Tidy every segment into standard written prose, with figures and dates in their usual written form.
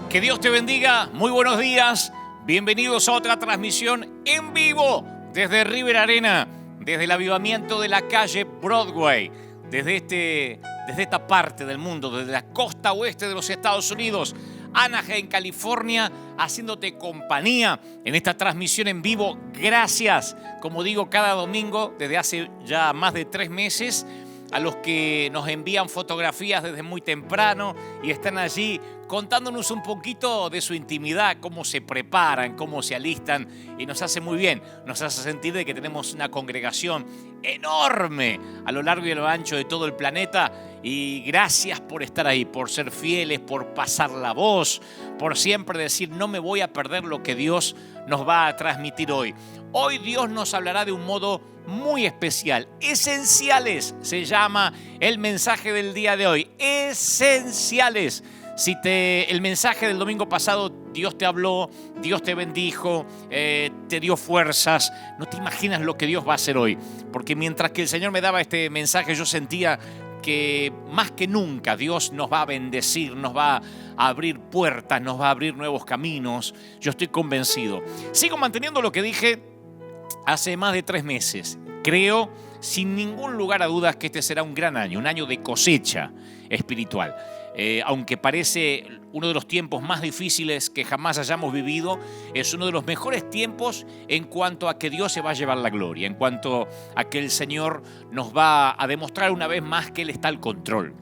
Que Dios te bendiga, muy buenos días, bienvenidos a otra transmisión en vivo desde River Arena, desde el avivamiento de la calle Broadway, desde esta parte del mundo, desde la costa oeste de los Estados Unidos, Anaheim, California, haciéndote compañía en esta transmisión en vivo. Gracias, como digo, cada domingo desde hace ya más de 3 meses, a los que nos envían fotografías desde muy temprano y están allí contándonos un poquito de su intimidad, cómo se preparan, cómo se alistan, y nos hace muy bien, nos hace sentir de que tenemos una congregación enorme a lo largo y a lo ancho de todo el planeta. Y gracias por estar ahí, por ser fieles, por pasar la voz, por siempre decir no me voy a perder lo que Dios nos va a transmitir hoy. Hoy Dios nos hablará de un modo muy especial. Esenciales se llama el mensaje del día de hoy. Esenciales. Si el mensaje del domingo pasado Dios te habló, Dios te bendijo, te dio fuerzas, no te imaginas lo que Dios va a hacer hoy. Porque mientras que el Señor me daba este mensaje, yo sentía que más que nunca Dios nos va a bendecir, nos va a abrir puertas, nos va a abrir nuevos caminos. Yo estoy convencido. Sigo manteniendo lo que dije hace más de 3 meses. Creo, sin ningún lugar a dudas, que este será un gran año, un año de cosecha espiritual. Aunque parece uno de los tiempos más difíciles que jamás hayamos vivido, es uno de los mejores tiempos en cuanto a que Dios se va a llevar la gloria, en cuanto a que el Señor nos va a demostrar una vez más que Él está al control,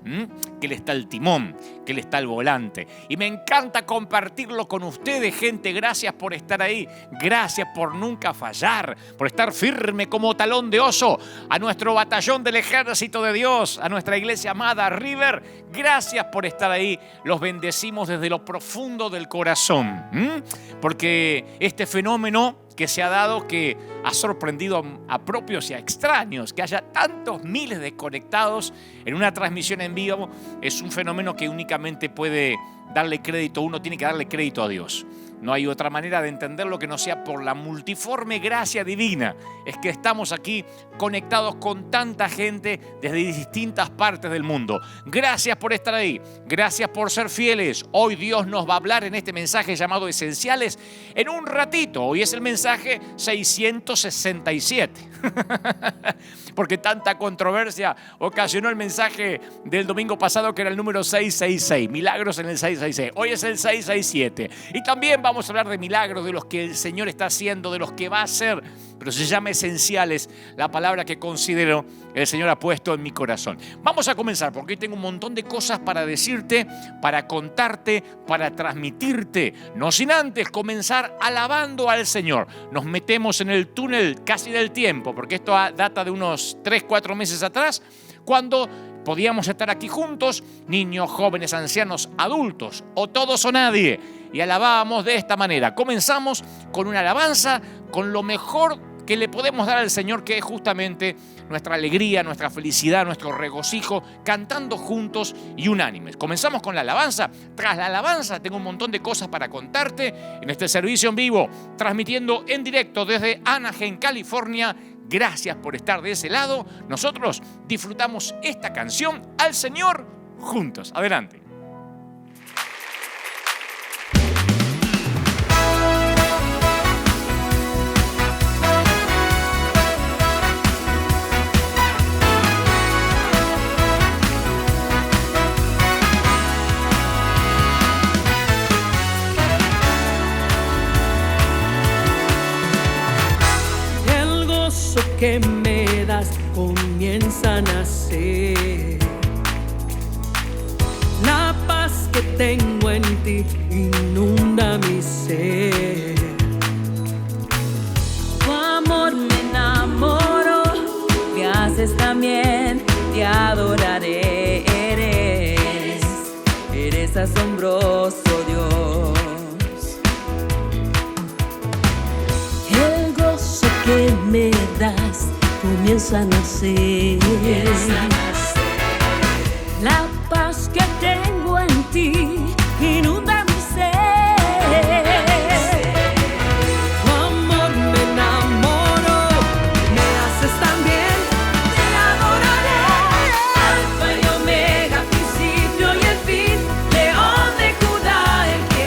que Él está al timón, que Él está al volante. Y me encanta compartirlo con ustedes, gente. Gracias por estar ahí, gracias por nunca fallar, por estar firme como talón de oso. A nuestro batallón del ejército de Dios, a nuestra iglesia amada River, gracias por estar ahí. Los bendecimos desde lo profundo del corazón, porque este fenómeno que se ha dado, que ha sorprendido a propios y a extraños, que haya tantos miles de conectados en una transmisión en vivo, es un fenómeno que únicamente puede darle crédito, uno tiene que darle crédito a Dios. No hay otra manera de entenderlo que no sea por la multiforme gracia divina. Es que estamos aquí conectados con tanta gente desde distintas partes del mundo. Gracias por estar ahí. Gracias por ser fieles. Hoy Dios nos va a hablar en este mensaje llamado Esenciales en un ratito. Hoy es el mensaje 667. Porque tanta controversia ocasionó el mensaje del domingo pasado, que era el número 666. Milagros en el 666. Hoy es el 667. Y también vamos a hablar de milagros, de los que el Señor está haciendo, de los que va a hacer. Pero se llama esenciales, la palabra que considero el Señor ha puesto en mi corazón. Vamos a comenzar, porque hoy tengo un montón de cosas para decirte, para contarte, para transmitirte. No sin antes comenzar alabando al Señor. Nos metemos en el túnel casi del tiempo, porque esto data de unos 3-4 meses atrás, cuando podíamos estar aquí juntos, niños, jóvenes, ancianos, adultos, o todos o nadie, y alabábamos de esta manera. Comenzamos con una alabanza, con lo mejor que le podemos dar al Señor, que es justamente nuestra alegría, nuestra felicidad, nuestro regocijo, cantando juntos y unánimes. Comenzamos con la alabanza. Tras la alabanza tengo un montón de cosas para contarte en este servicio en vivo, transmitiendo en directo desde Anaheim, California. Gracias por estar de ese lado. Nosotros disfrutamos esta canción al Señor juntos. Adelante. Que me das comienza a nacer. La paz que tengo en ti inunda mi ser. Tu amor me enamoró, me haces también, te adoraré. Eres asombroso, Dios. El gozo que me das comienza a nacer. La paz que tengo en ti inunda mi ser. Tu amor me enamoró, me haces tan bien, te adoraré. Alfa y Omega, principio y el fin, León de Judá, el que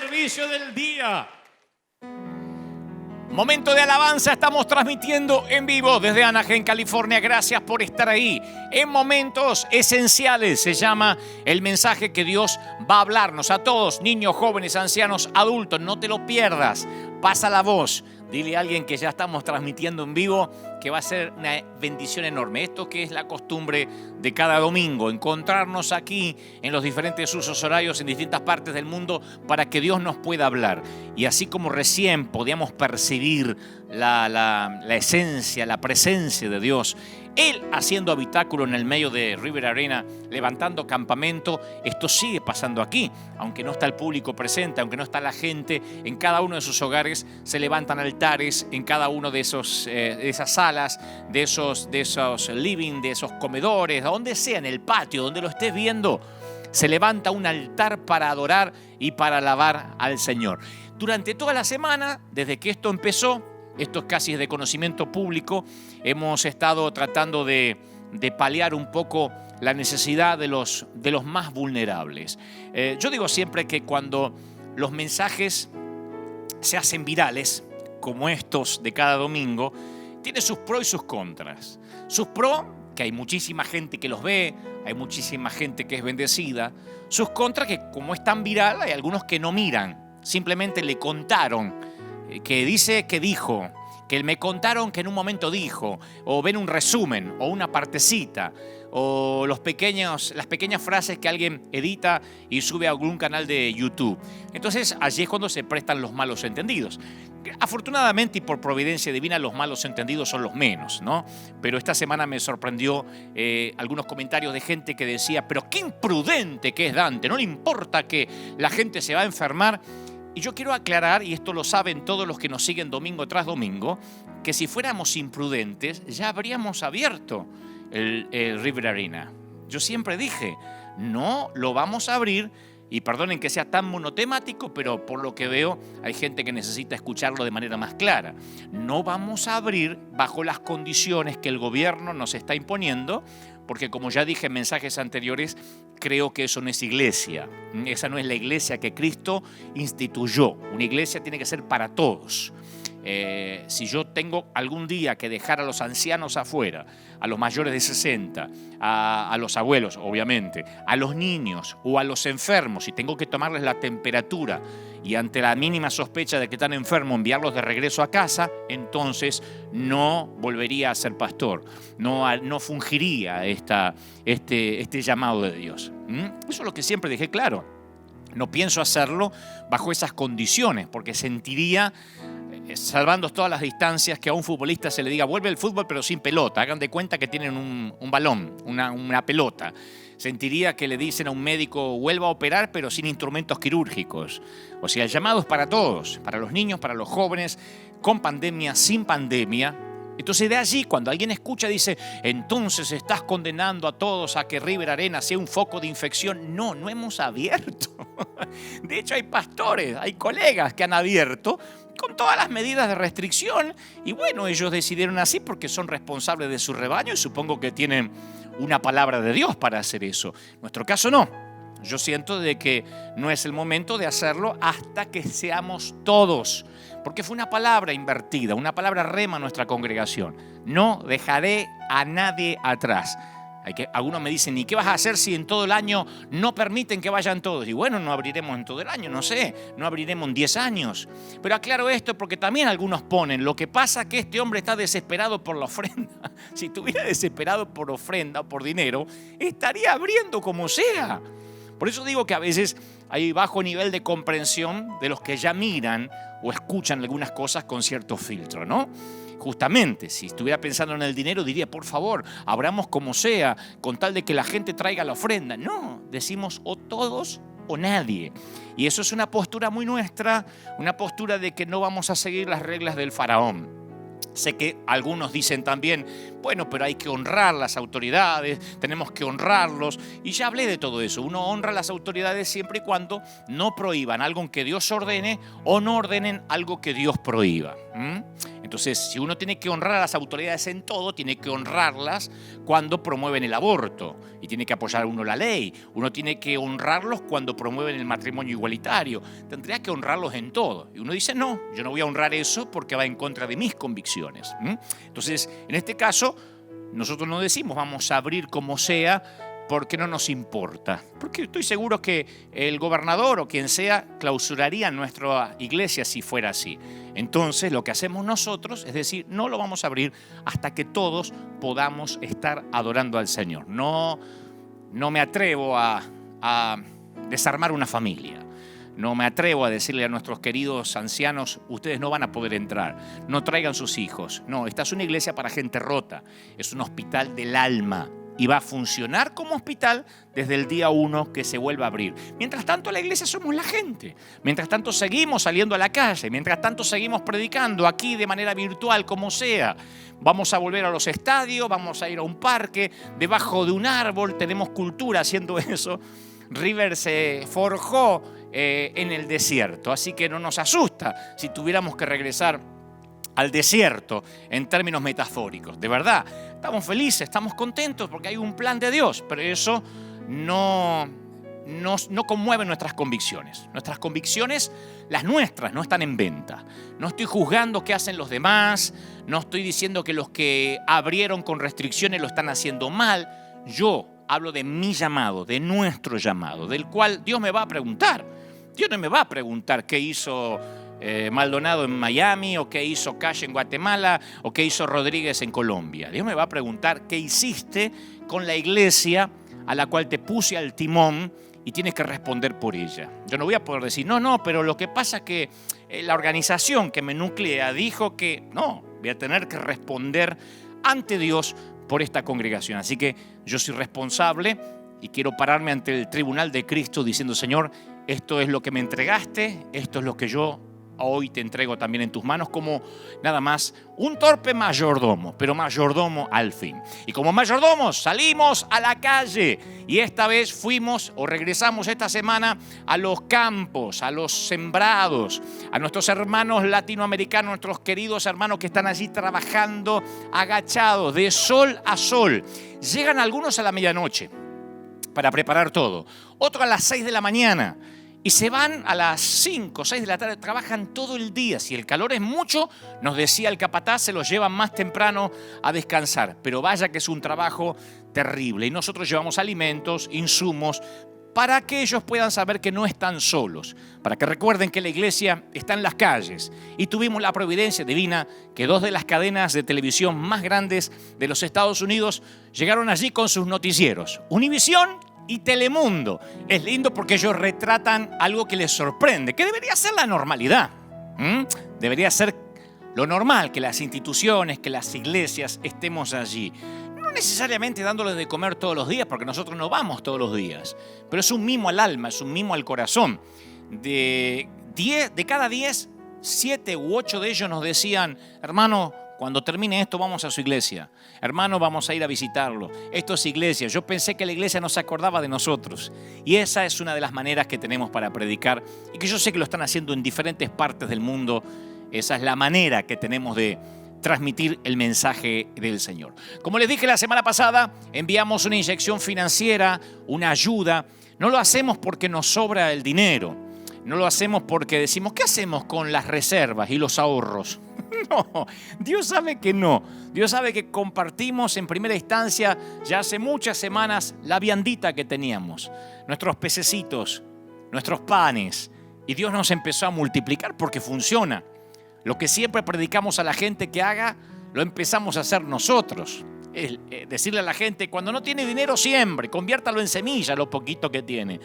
servicio del día. Momento de alabanza, estamos transmitiendo en vivo desde Anaheim, California. Gracias por estar ahí. En momentos esenciales se llama el mensaje que Dios va a hablarnos a todos, niños, jóvenes, ancianos, adultos. No te lo pierdas. Pasa la voz. Dile a alguien que ya estamos transmitiendo en vivo que va a ser una bendición enorme. Esto que es la costumbre de cada domingo, encontrarnos aquí en los diferentes usos horarios en distintas partes del mundo para que Dios nos pueda hablar. Y así como recién podíamos percibir la esencia, la presencia de Dios, Él haciendo habitáculo en el medio de River Arena, levantando campamento, esto sigue pasando aquí. Aunque no está el público presente, aunque no está la gente, en cada uno de sus hogares se levantan altares, en cada uno de esas salas, de esos living, de esos comedores, donde sea, en el patio, donde lo estés viendo, se levanta un altar para adorar y para alabar al Señor. Durante toda la semana, desde que esto empezó, esto casi es de conocimiento público, hemos estado tratando de paliar un poco la necesidad de los más vulnerables. Yo digo siempre que cuando los mensajes se hacen virales, como estos de cada domingo, tiene sus pros y sus contras. Sus pros, que hay muchísima gente que los ve, hay muchísima gente que es bendecida. Sus contras, que como es tan viral, hay algunos que no miran, simplemente le contaron, que dice que dijo, que me contaron que en un momento dijo, o ven un resumen, o una partecita, o las pequeñas frases que alguien edita y sube a algún canal de YouTube. Entonces allí es cuando se prestan los malos entendidos. Afortunadamente y por providencia divina los malos entendidos son los menos, ¿no? Pero esta semana me sorprendió algunos comentarios de gente que decía, pero qué imprudente que es Dante, no le importa que la gente se va a enfermar. Y yo quiero aclarar, y esto lo saben todos los que nos siguen domingo tras domingo, que si fuéramos imprudentes ya habríamos abierto el River Arena. Yo siempre dije, no lo vamos a abrir, y perdonen que sea tan monotemático, pero por lo que veo hay gente que necesita escucharlo de manera más clara. No vamos a abrir bajo las condiciones que el gobierno nos está imponiendo, porque como ya dije en mensajes anteriores, creo que eso no es iglesia. Esa no es la iglesia que Cristo instituyó. Una iglesia tiene que ser para todos. Si yo tengo algún día que dejar a los ancianos afuera, a los mayores de 60, a los abuelos, obviamente, a los niños o a los enfermos, y tengo que tomarles la temperatura y ante la mínima sospecha de que están enfermos enviarlos de regreso a casa, entonces no volvería a ser pastor, no fungiría este llamado de Dios. Eso es lo que siempre dejé claro. No pienso hacerlo bajo esas condiciones, porque sentiría, salvando todas las distancias, que a un futbolista se le diga vuelve al fútbol pero sin pelota. Hagan de cuenta que tienen un balón, una pelota. Sentiría que le dicen a un médico vuelva a operar pero sin instrumentos quirúrgicos. O sea, el llamado es para todos, para los niños, para los jóvenes, con pandemia, sin pandemia. Entonces de allí, cuando alguien escucha, dice, entonces estás condenando a todos a que River Arena sea un foco de infección. No hemos abierto. De hecho, hay pastores, hay colegas que han abierto con todas las medidas de restricción. Y bueno, ellos decidieron así porque son responsables de su rebaño y supongo que tienen una palabra de Dios para hacer eso. En nuestro caso no. Yo siento de que no es el momento de hacerlo hasta que seamos todos. Porque fue una palabra invertida, una palabra rema en nuestra congregación. No dejaré a nadie atrás. Algunos me dicen, ¿y qué vas a hacer si en todo el año no permiten que vayan todos? Y bueno, no abriremos en todo el año, no sé, no abriremos en 10 años. Pero aclaro esto porque también algunos ponen, lo que pasa es que este hombre está desesperado por la ofrenda. Si estuviera desesperado por ofrenda o por dinero, estaría abriendo como sea. Por eso digo que a veces hay bajo nivel de comprensión de los que ya miran o escuchan algunas cosas con cierto filtro, ¿no? Justamente, si estuviera pensando en el dinero, diría, por favor, abramos como sea, con tal de que la gente traiga la ofrenda. No, decimos o todos o nadie. Y eso es una postura muy nuestra, una postura de que no vamos a seguir las reglas del faraón. Sé que algunos dicen también, bueno, pero hay que honrar las autoridades, tenemos que honrarlos. Y ya hablé de todo eso. Uno honra a las autoridades siempre y cuando no prohíban algo que Dios ordene o no ordenen algo que Dios prohíba. Entonces, si uno tiene que honrar a las autoridades en todo, tiene que honrarlas cuando promueven el aborto y tiene que apoyar uno la ley. Uno tiene que honrarlos cuando promueven el matrimonio igualitario. Tendría que honrarlos en todo. Y uno dice, no, yo no voy a honrar eso porque va en contra de mis convicciones. Entonces, en este caso, nosotros no decimos vamos a abrir como sea porque no nos importa. Porque estoy seguro que el gobernador o quien sea clausuraría nuestra iglesia si fuera así. Entonces lo que hacemos nosotros es decir, no lo vamos a abrir hasta que todos podamos estar adorando al Señor. No me atrevo a desarmar una familia. No me atrevo a decirle a nuestros queridos ancianos, ustedes no van a poder entrar, no traigan sus hijos. No, esta es una iglesia para gente rota, es un hospital del alma. Y va a funcionar como hospital desde el día 1 que se vuelva a abrir. Mientras tanto, la iglesia somos la gente. Mientras tanto, seguimos saliendo a la calle. Mientras tanto, seguimos predicando aquí de manera virtual, como sea. Vamos a volver a los estadios, vamos a ir a un parque, debajo de un árbol. Tenemos cultura haciendo eso. River se forjó en el desierto. Así que no nos asusta si tuviéramos que regresar al desierto en términos metafóricos. De verdad, estamos felices, estamos contentos porque hay un plan de Dios, pero eso no conmueve nuestras convicciones. Nuestras convicciones, las nuestras, no están en venta. No estoy juzgando qué hacen los demás, no estoy diciendo que los que abrieron con restricciones lo están haciendo mal. Yo hablo de mi llamado, de nuestro llamado, del cual Dios me va a preguntar. Dios no me va a preguntar qué hizo Maldonado en Miami, o qué hizo Cash en Guatemala, o qué hizo Rodríguez en Colombia. Dios me va a preguntar qué hiciste con la iglesia a la cual te puse al timón y tienes que responder por ella. Yo no voy a poder decir, no, pero lo que pasa es que la organización que me nuclea dijo que no, voy a tener que responder ante Dios por esta congregación. Así que yo soy responsable y quiero pararme ante el tribunal de Cristo diciendo, Señor, esto es lo que me entregaste, esto es lo que yo hoy te entrego también en tus manos como nada más un torpe mayordomo, pero mayordomo al fin. Y como mayordomos salimos a la calle y esta vez fuimos o regresamos esta semana a los campos, a los sembrados, a nuestros hermanos latinoamericanos, nuestros queridos hermanos que están allí trabajando agachados de sol a sol. Llegan algunos a la medianoche para preparar todo, otros a las 6 de la mañana. Y se van a las 5 o 6 de la tarde, trabajan todo el día. Si el calor es mucho, nos decía el capataz, se los llevan más temprano a descansar. Pero vaya que es un trabajo terrible. Y nosotros llevamos alimentos, insumos, para que ellos puedan saber que no están solos. Para que recuerden que la iglesia está en las calles. Y tuvimos la providencia divina que 2 de las cadenas de televisión más grandes de los Estados Unidos llegaron allí con sus noticieros. Univisión y Telemundo. Es lindo porque ellos retratan algo que les sorprende, que debería ser la normalidad. Debería ser lo normal que las instituciones, que las iglesias estemos allí. No necesariamente dándoles de comer todos los días, porque nosotros no vamos todos los días, pero es un mimo al alma, es un mimo al corazón. De cada 10, 7 u 8 de ellos nos decían, hermano, cuando termine esto vamos a su iglesia. Hermano, vamos a ir a visitarlo. Esto es iglesia. Yo pensé que la iglesia no se acordaba de nosotros. Y esa es una de las maneras que tenemos para predicar y que yo sé que lo están haciendo en diferentes partes del mundo. Esa es la manera que tenemos de transmitir el mensaje del Señor. Como les dije la semana pasada, enviamos una inyección financiera, una ayuda. No lo hacemos porque nos sobra el dinero. No lo hacemos porque decimos, ¿qué hacemos con las reservas y los ahorros? No, Dios sabe que no. Dios sabe que compartimos en primera instancia ya hace muchas semanas la viandita que teníamos, nuestros pececitos, nuestros panes, y Dios nos empezó a multiplicar porque funciona. Lo que siempre predicamos a la gente que haga, lo empezamos a hacer nosotros. Decirle a la gente, cuando no tiene dinero siembre, conviértalo en semilla lo poquito que tiene.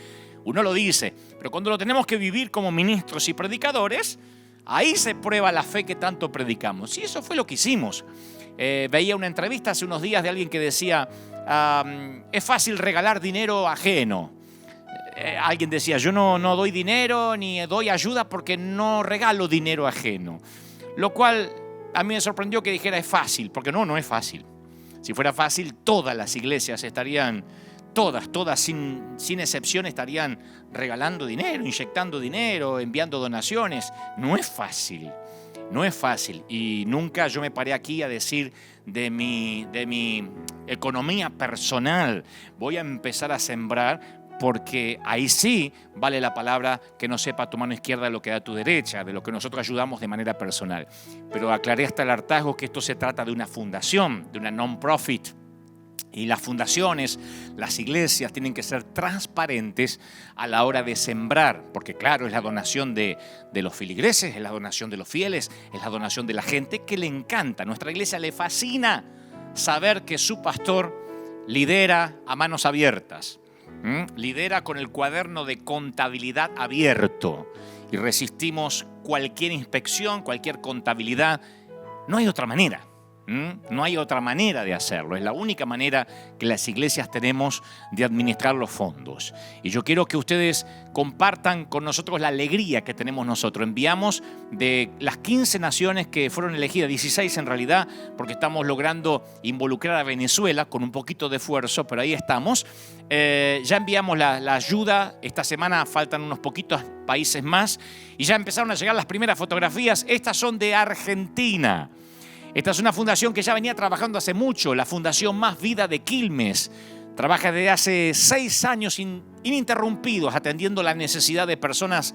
Uno lo dice, pero cuando lo tenemos que vivir como ministros y predicadores, ahí se prueba la fe que tanto predicamos. Y eso fue lo que hicimos. Veía una entrevista hace unos días de alguien que decía, es fácil regalar dinero ajeno. Alguien decía, yo no doy dinero ni doy ayuda porque no regalo dinero ajeno. Lo cual a mí me sorprendió que dijera es fácil, porque no es fácil. Si fuera fácil, todas las iglesias estarían todas sin excepción estarían regalando dinero, inyectando dinero, enviando donaciones. No es fácil. No es fácil, y nunca yo me paré aquí a decir de mi economía personal. Voy a empezar a sembrar, porque ahí sí vale la palabra que no sepa tu mano izquierda lo que da tu derecha, de lo que nosotros ayudamos de manera personal. Pero aclaré hasta el hartazgo que esto se trata de una fundación, de una non-profit. Y las fundaciones, las iglesias tienen que ser transparentes a la hora de sembrar, porque claro, es la donación de los feligreses, es la donación de los fieles, es la donación de la gente que le encanta. A nuestra iglesia le fascina saber que su pastor lidera a manos abiertas, lidera con el cuaderno de contabilidad abierto, y resistimos cualquier inspección, cualquier contabilidad. No hay otra manera. No hay otra manera de hacerlo. Es la única manera que las iglesias tenemos de administrar los fondos. Y yo quiero que ustedes compartan con nosotros la alegría que tenemos nosotros. Enviamos de las 15 naciones que fueron elegidas, 16 en realidad, porque estamos logrando involucrar a Venezuela con un poquito de esfuerzo, pero ahí estamos. Ya enviamos la ayuda. Esta semana faltan unos poquitos países más y ya empezaron a llegar las primeras fotografías. Estas son de Argentina. Esta es una fundación que ya venía trabajando hace mucho, la Fundación Más Vida de Quilmes. Trabaja desde hace 6 años ininterrumpidos atendiendo la necesidad de personas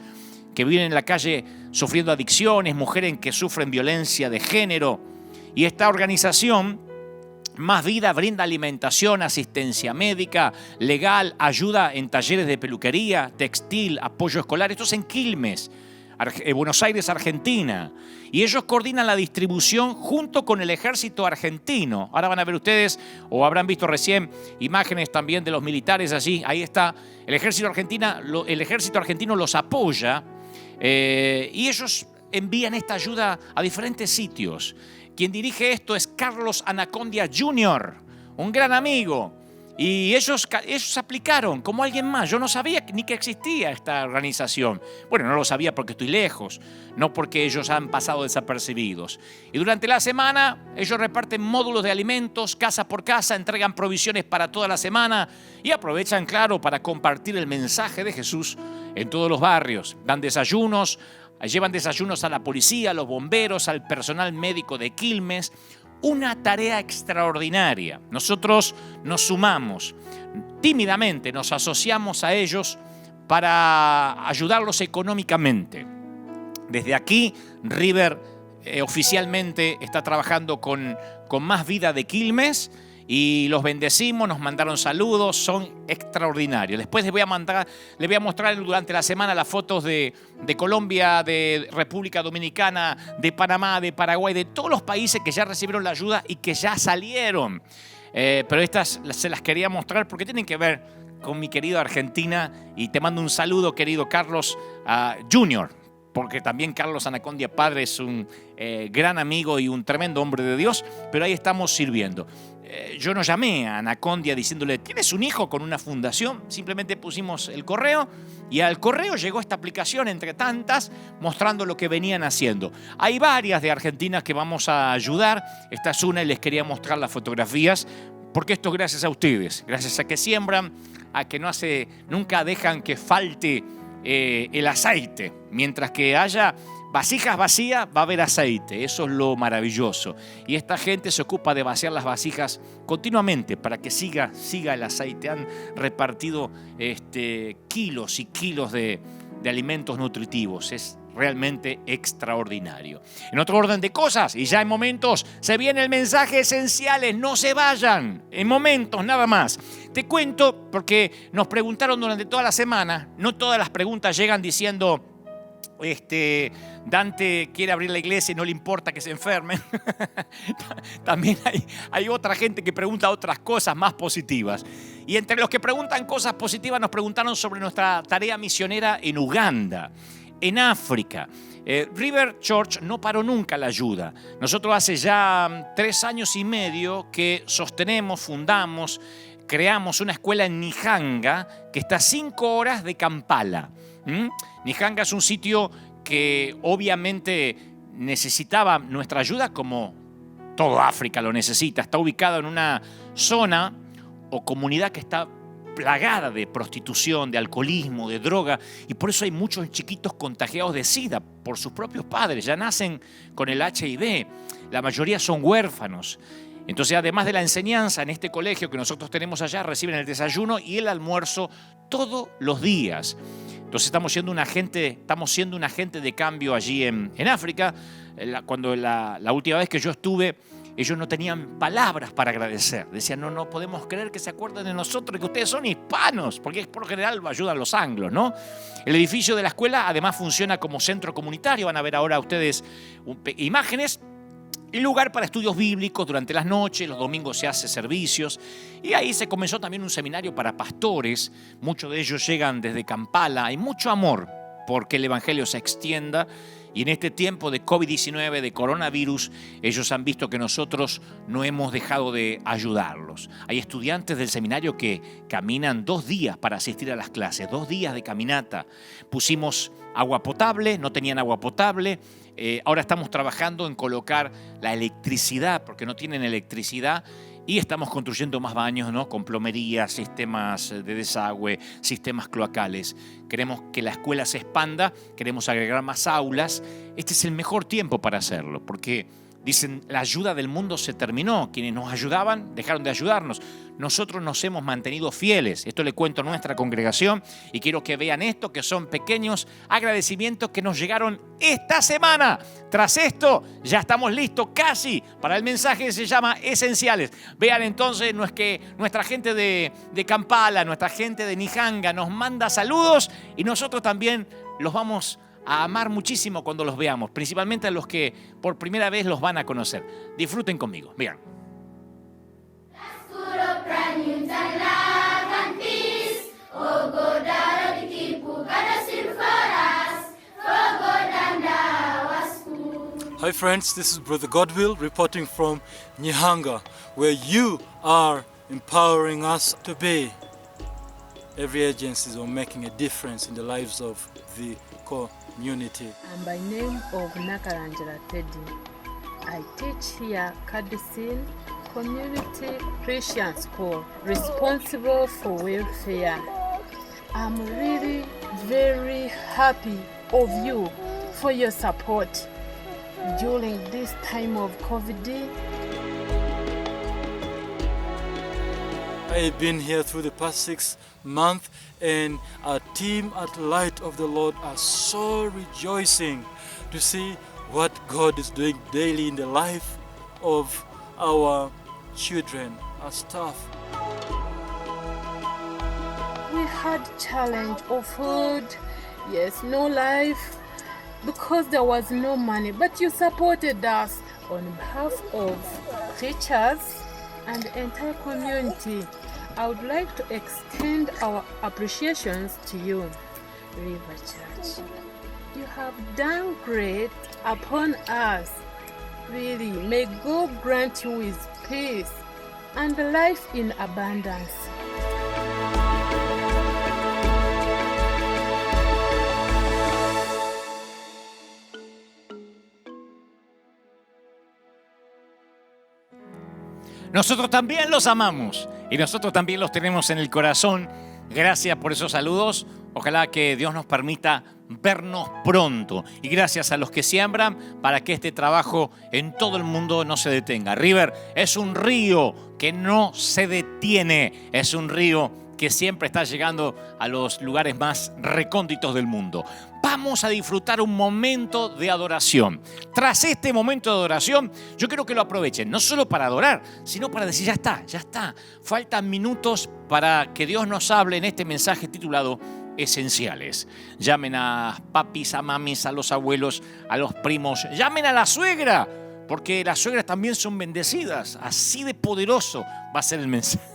que viven en la calle sufriendo adicciones, mujeres que sufren violencia de género. Y esta organización, Más Vida, brinda alimentación, asistencia médica, legal, ayuda en talleres de peluquería, textil, apoyo escolar. Esto es en Quilmes, Buenos Aires, Argentina. Y ellos coordinan la distribución junto con el ejército argentino. Ahora van a ver ustedes, o habrán visto recién, imágenes también de los militares allí. Ahí está, el ejército argentino los apoya y ellos envían esta ayuda a diferentes sitios. Quien dirige esto es Carlos Anacondia Jr., un gran amigo. Y ellos aplicaron como alguien más. Yo no sabía ni que existía esta organización. Bueno, no lo sabía porque estoy lejos, no porque ellos han pasado desapercibidos. Y durante la semana ellos reparten módulos de alimentos, casa por casa, entregan provisiones para toda la semana y aprovechan, claro, para compartir el mensaje de Jesús en todos los barrios. Dan desayunos, llevan desayunos a la policía, a los bomberos, al personal médico de Quilmes. Una tarea extraordinaria. Nosotros nos sumamos, tímidamente nos asociamos a ellos para ayudarlos económicamente. Desde aquí, River oficialmente está trabajando con Más Vida de Quilmes y los bendecimos, nos mandaron saludos, son extraordinarios. Después les voy a mostrar durante la semana las fotos de Colombia, de República Dominicana, de Panamá, de Paraguay, de todos los países que ya recibieron la ayuda y que ya salieron. Pero estas se las quería mostrar porque tienen que ver con mi querido Argentina, y te mando un saludo, querido Carlos Jr., porque también Carlos Anacondia Padre es un gran amigo y un tremendo hombre de Dios, pero ahí estamos sirviendo. Yo no llamé a Anacondia diciéndole, ¿tienes un hijo con una fundación? Simplemente pusimos el correo y al correo llegó esta aplicación entre tantas mostrando lo que venían haciendo. Hay varias de Argentina que vamos a ayudar. Esta es una y les quería mostrar las fotografías porque esto es gracias a ustedes, gracias a que siembran, a que nunca dejan que falte el aceite. Mientras que haya vasijas vacías, va a haber aceite. Eso es lo maravilloso. Y esta gente se ocupa de vaciar las vasijas continuamente para que siga el aceite. Han repartido kilos y kilos de alimentos nutritivos. Es realmente extraordinario. En otro orden de cosas, y ya en momentos se viene el mensaje esenciales, no se vayan, en momentos nada más. Te cuento porque nos preguntaron durante toda la semana, no todas las preguntas llegan diciendo, Dante quiere abrir la iglesia y no le importa que se enfermen. También hay otra gente que pregunta otras cosas más positivas. Y entre los que preguntan cosas positivas nos preguntaron sobre nuestra tarea misionera en Uganda, en África. River Church no paró nunca la ayuda. Nosotros hace ya 3 años y medio que fundamos, creamos una escuela en Nihanga que está a 5 horas de Kampala. Nihanga es un sitio que obviamente necesitaba nuestra ayuda como todo África lo necesita. Está ubicado en una zona o comunidad que está plagada de prostitución, de alcoholismo, de droga, y por eso hay muchos chiquitos contagiados de SIDA por sus propios padres, ya nacen con el HIV, la mayoría son huérfanos. Entonces, además de la enseñanza en este colegio que nosotros tenemos allá, reciben el desayuno y el almuerzo todos los días. Entonces estamos siendo un agente de cambio allí en África. Cuando la última vez que yo estuve, ellos no tenían palabras para agradecer. Decían, no podemos creer que se acuerden de nosotros, que ustedes son hispanos, porque por lo general ayudan los anglos, ¿no? El edificio de la escuela además funciona como centro comunitario. Van a ver ahora ustedes imágenes. Y lugar para estudios bíblicos durante las noches, los domingos se hace servicios. Y ahí se comenzó también un seminario para pastores. Muchos de ellos llegan desde Kampala. Hay mucho amor porque el evangelio se extienda. Y en este tiempo de COVID-19, de coronavirus, ellos han visto que nosotros no hemos dejado de ayudarlos. Hay estudiantes del seminario que caminan 2 días para asistir a las clases, 2 días de caminata. Pusimos agua potable, no tenían agua potable. Ahora estamos trabajando en colocar la electricidad, porque no tienen electricidad, y estamos construyendo más baños, ¿no? Con plomería, sistemas de desagüe, sistemas cloacales. Queremos que la escuela se expanda, queremos agregar más aulas. Este es el mejor tiempo para hacerlo, porque dicen, la ayuda del mundo se terminó. Quienes nos ayudaban dejaron de ayudarnos. Nosotros nos hemos mantenido fieles. Esto le cuento a nuestra congregación y quiero que vean esto, que son pequeños agradecimientos que nos llegaron esta semana. Tras esto, ya estamos listos casi para el mensaje que se llama Esenciales. Vean entonces, no es que nuestra gente de Kampala, nuestra gente de Nihanga nos manda saludos y nosotros también los vamos a amar muchísimo cuando los veamos, principalmente a los que por primera vez los van a conocer. Disfruten conmigo, vean. Hi friends, this is Brother Godwill reporting from Nyahanga, where you are empowering us to be. Every agency is making a difference in the lives of the community. And by name of Nakarangela Teddy, I teach here Kadisil Community Christian School, responsible for welfare. I'm really very happy of you for your support during this time of COVID. I've been here through the past 6 months, and our team at Light of the Lord are so rejoicing to see what God is doing daily in the life of our children, our staff. We had challenge of food, yes, no life, because there was no money, but you supported us on behalf of teachers and the entire community. I would like to extend our appreciations to you, River Church. You have done great upon us. Really, may God grant you His peace and life in abundance. Nosotros también los amamos y nosotros también los tenemos en el corazón. Gracias por esos saludos. Ojalá que Dios nos permita vernos pronto. Y gracias a los que siembran para que este trabajo en todo el mundo no se detenga. River es un río que no se detiene. Es un río que siempre está llegando a los lugares más recónditos del mundo. Vamos a disfrutar un momento de adoración. Tras este momento de adoración, yo quiero que lo aprovechen, no solo para adorar, sino para decir, ya está. Faltan minutos para que Dios nos hable en este mensaje titulado Esenciales. Llamen a papis, a mamis, a los abuelos, a los primos. Llamen a la suegra, porque las suegras también son bendecidas. Así de poderoso va a ser el mensaje.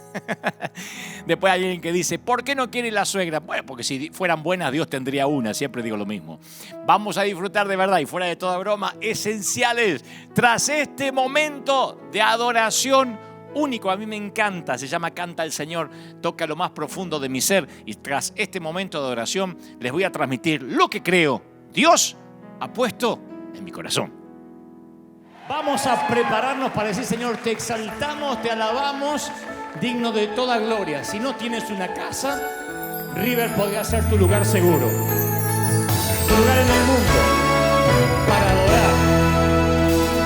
Después hay alguien que dice, ¿por qué no quiere la suegra? Bueno, porque si fueran buenas, Dios tendría una. Siempre digo lo mismo. Vamos a disfrutar de verdad y fuera de toda broma, Esenciales. Tras este momento de adoración único, a mí me encanta, se llama Canta el Señor, toca lo más profundo de mi ser. Y tras este momento de adoración les voy a transmitir lo que creo Dios ha puesto en mi corazón. Vamos a prepararnos para decir, Señor, te exaltamos, te alabamos digno de toda gloria. Si no tienes una casa, River podría ser tu lugar seguro, tu lugar en el mundo para adorar,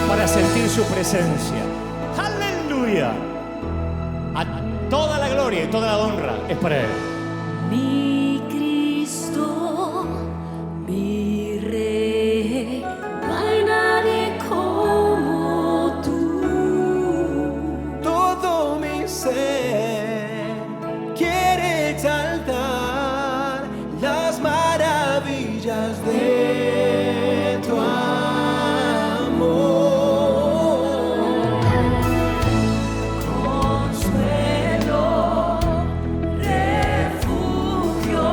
para sentir su presencia. ¡Aleluya! A toda la gloria y toda la honra es para Él. Mi Cristo, mi Rey, no hay nadie como tú. Todo mi ser quiere exaltar las maravillas de tu amor. Consuelo, refugio.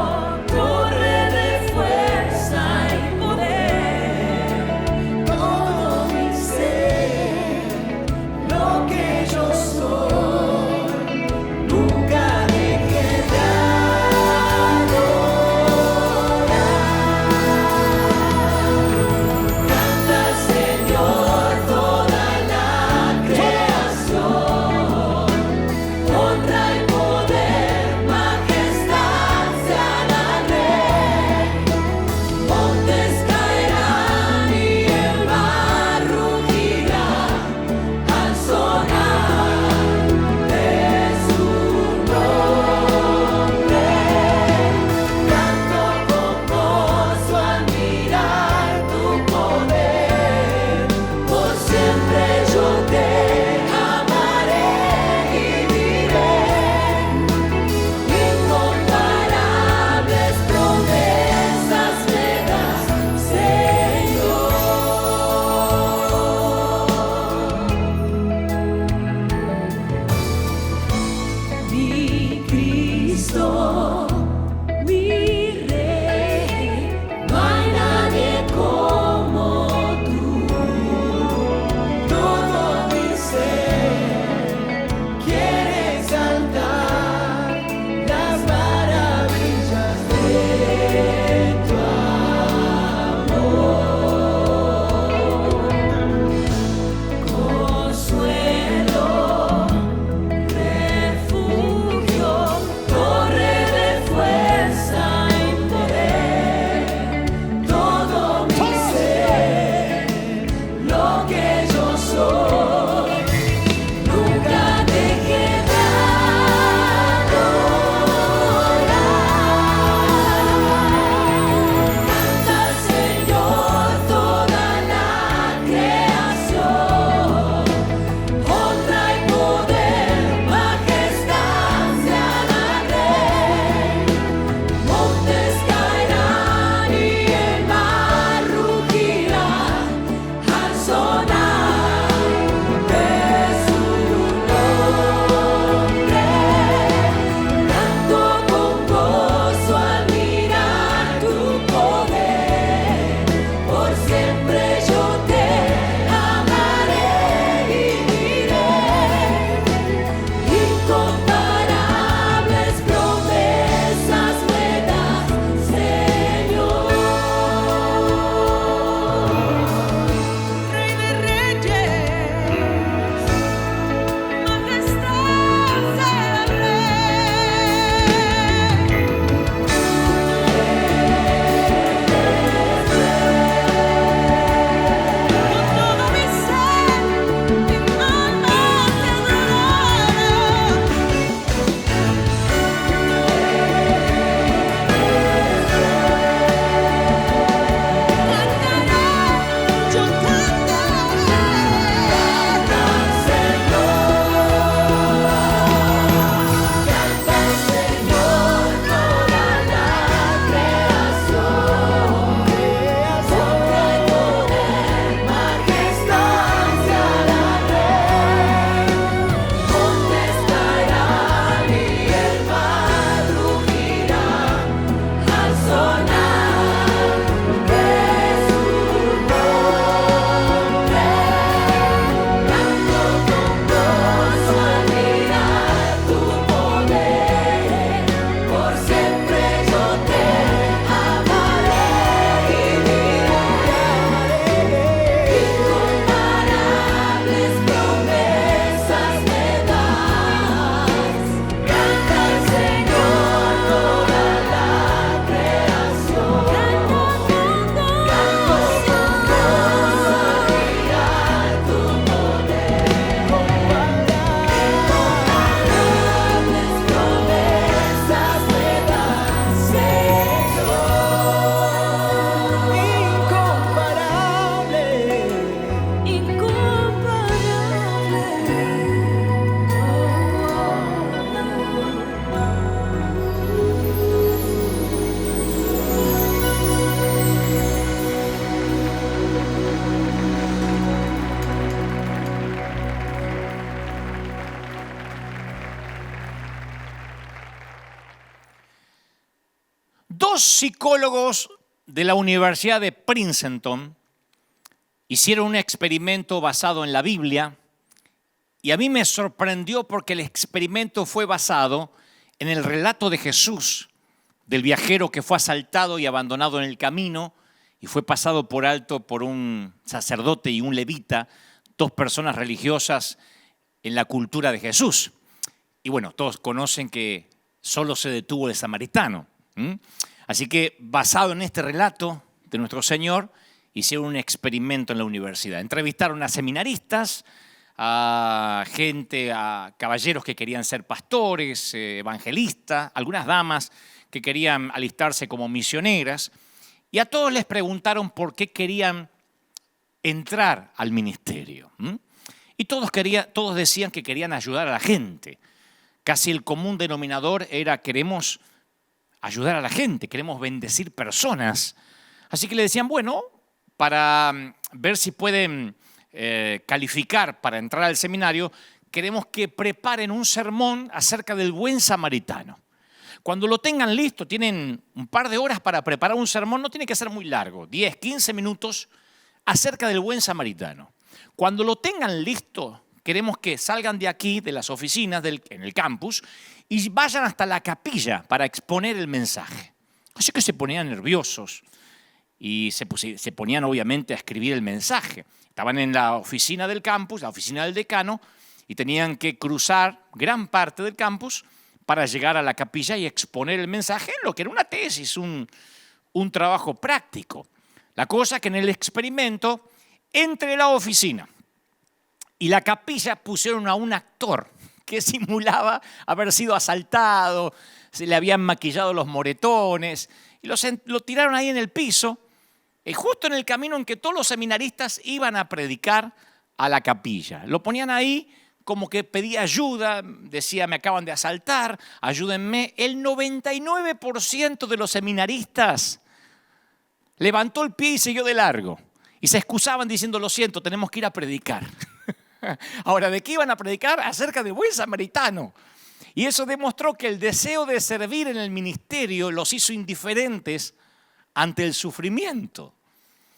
Dos psicólogos de la Universidad de Princeton hicieron un experimento basado en la Biblia y a mí me sorprendió porque el experimento fue basado en el relato de Jesús, del viajero que fue asaltado y abandonado en el camino y fue pasado por alto por un sacerdote y un levita, dos personas religiosas en la cultura de Jesús. Y bueno, todos conocen que solo se detuvo el samaritano. Así que, basado en este relato de nuestro Señor, hicieron un experimento en la universidad. Entrevistaron a seminaristas, a gente, a caballeros que querían ser pastores, evangelistas, algunas damas que querían alistarse como misioneras, y a todos les preguntaron por qué querían entrar al ministerio. Y todos decían que querían ayudar a la gente. Casi el común denominador era queremos ayudar a la gente, queremos bendecir personas. Así que le decían, bueno, para ver si pueden calificar para entrar al seminario, queremos que preparen un sermón acerca del buen samaritano. Cuando lo tengan listo, tienen un par de horas para preparar un sermón, no tiene que ser muy largo, 10, 15 minutos, acerca del buen samaritano. Cuando lo tengan listo, queremos que salgan de aquí, de las oficinas, en el campus, y vayan hasta la capilla para exponer el mensaje. Así que se ponían nerviosos y se ponían obviamente a escribir el mensaje. Estaban en la oficina del campus, la oficina del decano, y tenían que cruzar gran parte del campus para llegar a la capilla y exponer el mensaje, lo que era una tesis, un trabajo práctico. La cosa que en el experimento, entre la oficina y la capilla pusieron a un actor que simulaba haber sido asaltado, se le habían maquillado los moretones, y lo tiraron ahí en el piso, justo en el camino en que todos los seminaristas iban a predicar a la capilla. Lo ponían ahí como que pedía ayuda, decía, me acaban de asaltar, ayúdenme. El 99% de los seminaristas levantó el pie y siguió de largo. Y se excusaban diciendo, lo siento, tenemos que ir a predicar. Ahora, ¿de qué iban a predicar? Acerca del buen samaritano. Y eso demostró que el deseo de servir en el ministerio los hizo indiferentes ante el sufrimiento.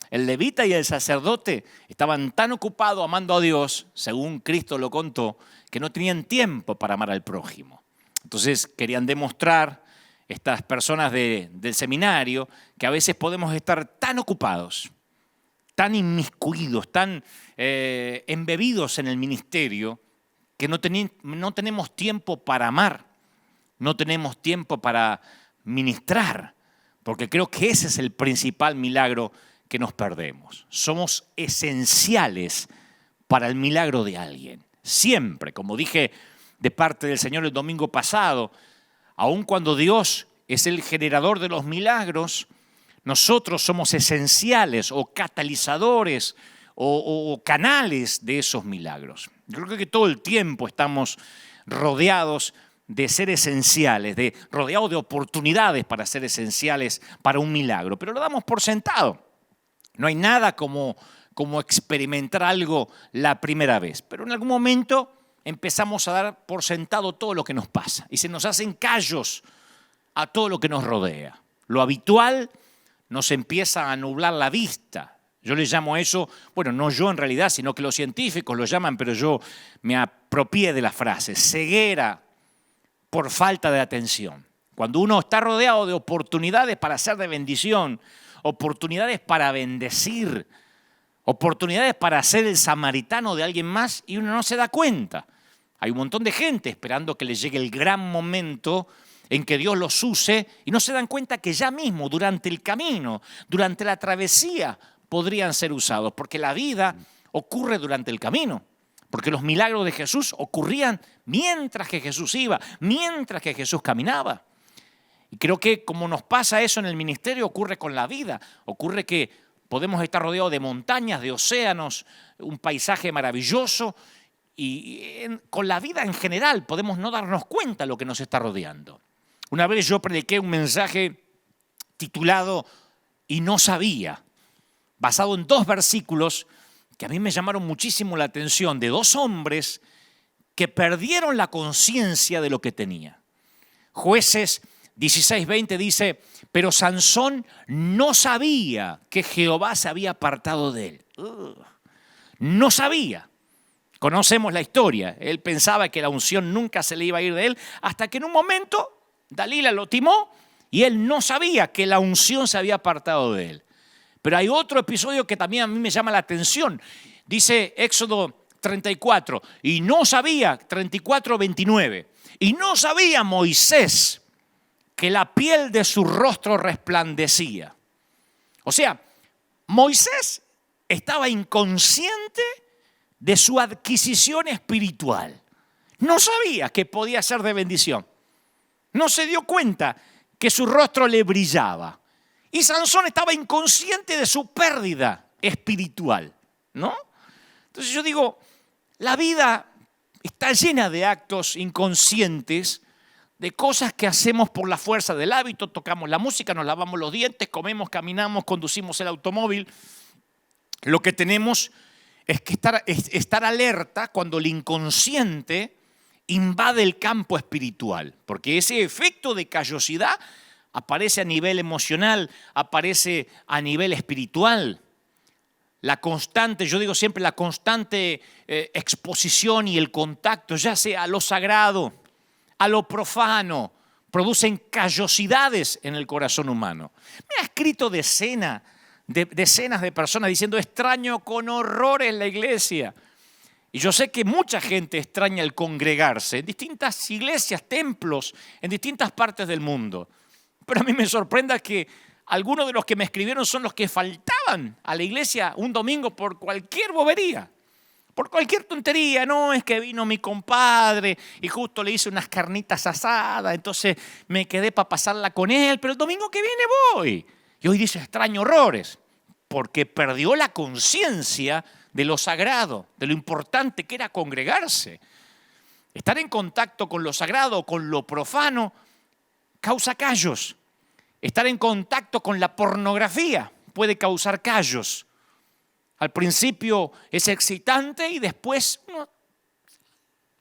El levita y el sacerdote estaban tan ocupados amando a Dios, según Cristo lo contó, que no tenían tiempo para amar al prójimo. Entonces querían demostrar, estas personas del seminario, que a veces podemos estar tan ocupados, tan inmiscuidos, tan embebidos en el ministerio, que no tenemos tiempo para amar, no tenemos tiempo para ministrar, porque creo que ese es el principal milagro que nos perdemos. Somos esenciales para el milagro de alguien. Siempre, como dije de parte del Señor el domingo pasado, aun cuando Dios es el generador de los milagros, nosotros somos esenciales o catalizadores o canales de esos milagros. Yo creo que todo el tiempo estamos rodeados de ser esenciales, rodeados de oportunidades para ser esenciales para un milagro, pero lo damos por sentado. No hay nada como experimentar algo la primera vez, pero en algún momento empezamos a dar por sentado todo lo que nos pasa y se nos hacen callos a todo lo que nos rodea. Lo habitual nos empieza a nublar la vista. Yo le llamo a eso, bueno, no yo en realidad, sino que los científicos lo llaman, pero yo me apropié de la frase, ceguera por falta de atención. Cuando uno está rodeado de oportunidades para ser de bendición, oportunidades para bendecir, oportunidades para ser el samaritano de alguien más y uno no se da cuenta. Hay un montón de gente esperando que les llegue el gran momento en que Dios los use y no se dan cuenta que ya mismo, durante el camino, durante la travesía, podrían ser usados, porque la vida ocurre durante el camino, porque los milagros de Jesús ocurrían mientras que Jesús iba, mientras que Jesús caminaba. Y creo que como nos pasa eso en el ministerio, ocurre con la vida. Ocurre que podemos estar rodeados de montañas, de océanos, un paisaje maravilloso, y con la vida en general podemos no darnos cuenta de lo que nos está rodeando. Una vez yo prediqué un mensaje titulado "Y no sabía", basado en 2 versículos que a mí me llamaron muchísimo la atención, de 2 hombres que perdieron la conciencia de lo que tenía. Jueces 16:20 dice, pero Sansón no sabía que Jehová se había apartado de él. No sabía. Conocemos la historia. Él pensaba que la unción nunca se le iba a ir de él, hasta que en un momento Dalila lo timó y él no sabía que la unción se había apartado de él. Pero hay otro episodio que también a mí me llama la atención. Dice Éxodo 34, y no sabía, 34:29, y no sabía Moisés que la piel de su rostro resplandecía. O sea, Moisés estaba inconsciente de su adquisición espiritual. No sabía que podía ser de bendición. No se dio cuenta que su rostro le brillaba. Y Sansón estaba inconsciente de su pérdida espiritual, ¿no? Entonces yo digo, la vida está llena de actos inconscientes, de cosas que hacemos por la fuerza del hábito. Tocamos la música, nos lavamos los dientes, comemos, caminamos, conducimos el automóvil. Lo que tenemos es que estar alerta cuando el inconsciente invade el campo espiritual, porque ese efecto de callosidad aparece a nivel emocional, aparece a nivel espiritual. La constante, yo digo siempre, la constante exposición y el contacto, ya sea a lo sagrado, a lo profano, producen callosidades en el corazón humano. Me ha escrito decenas de personas diciendo, extraño con horrores la iglesia. Y yo sé que mucha gente extraña el congregarse en distintas iglesias, templos, en distintas partes del mundo. Pero a mí me sorprende que algunos de los que me escribieron son los que faltaban a la iglesia un domingo por cualquier bobería, por cualquier tontería. No, es que vino mi compadre y justo le hice unas carnitas asadas, entonces me quedé para pasarla con él, pero el domingo que viene voy. Y hoy dice, extraño horrores, porque perdió la conciencia de lo sagrado, de lo importante que era congregarse. Estar en contacto con lo sagrado, con lo profano, causa callos. Estar en contacto con la pornografía puede causar callos. Al principio es excitante y después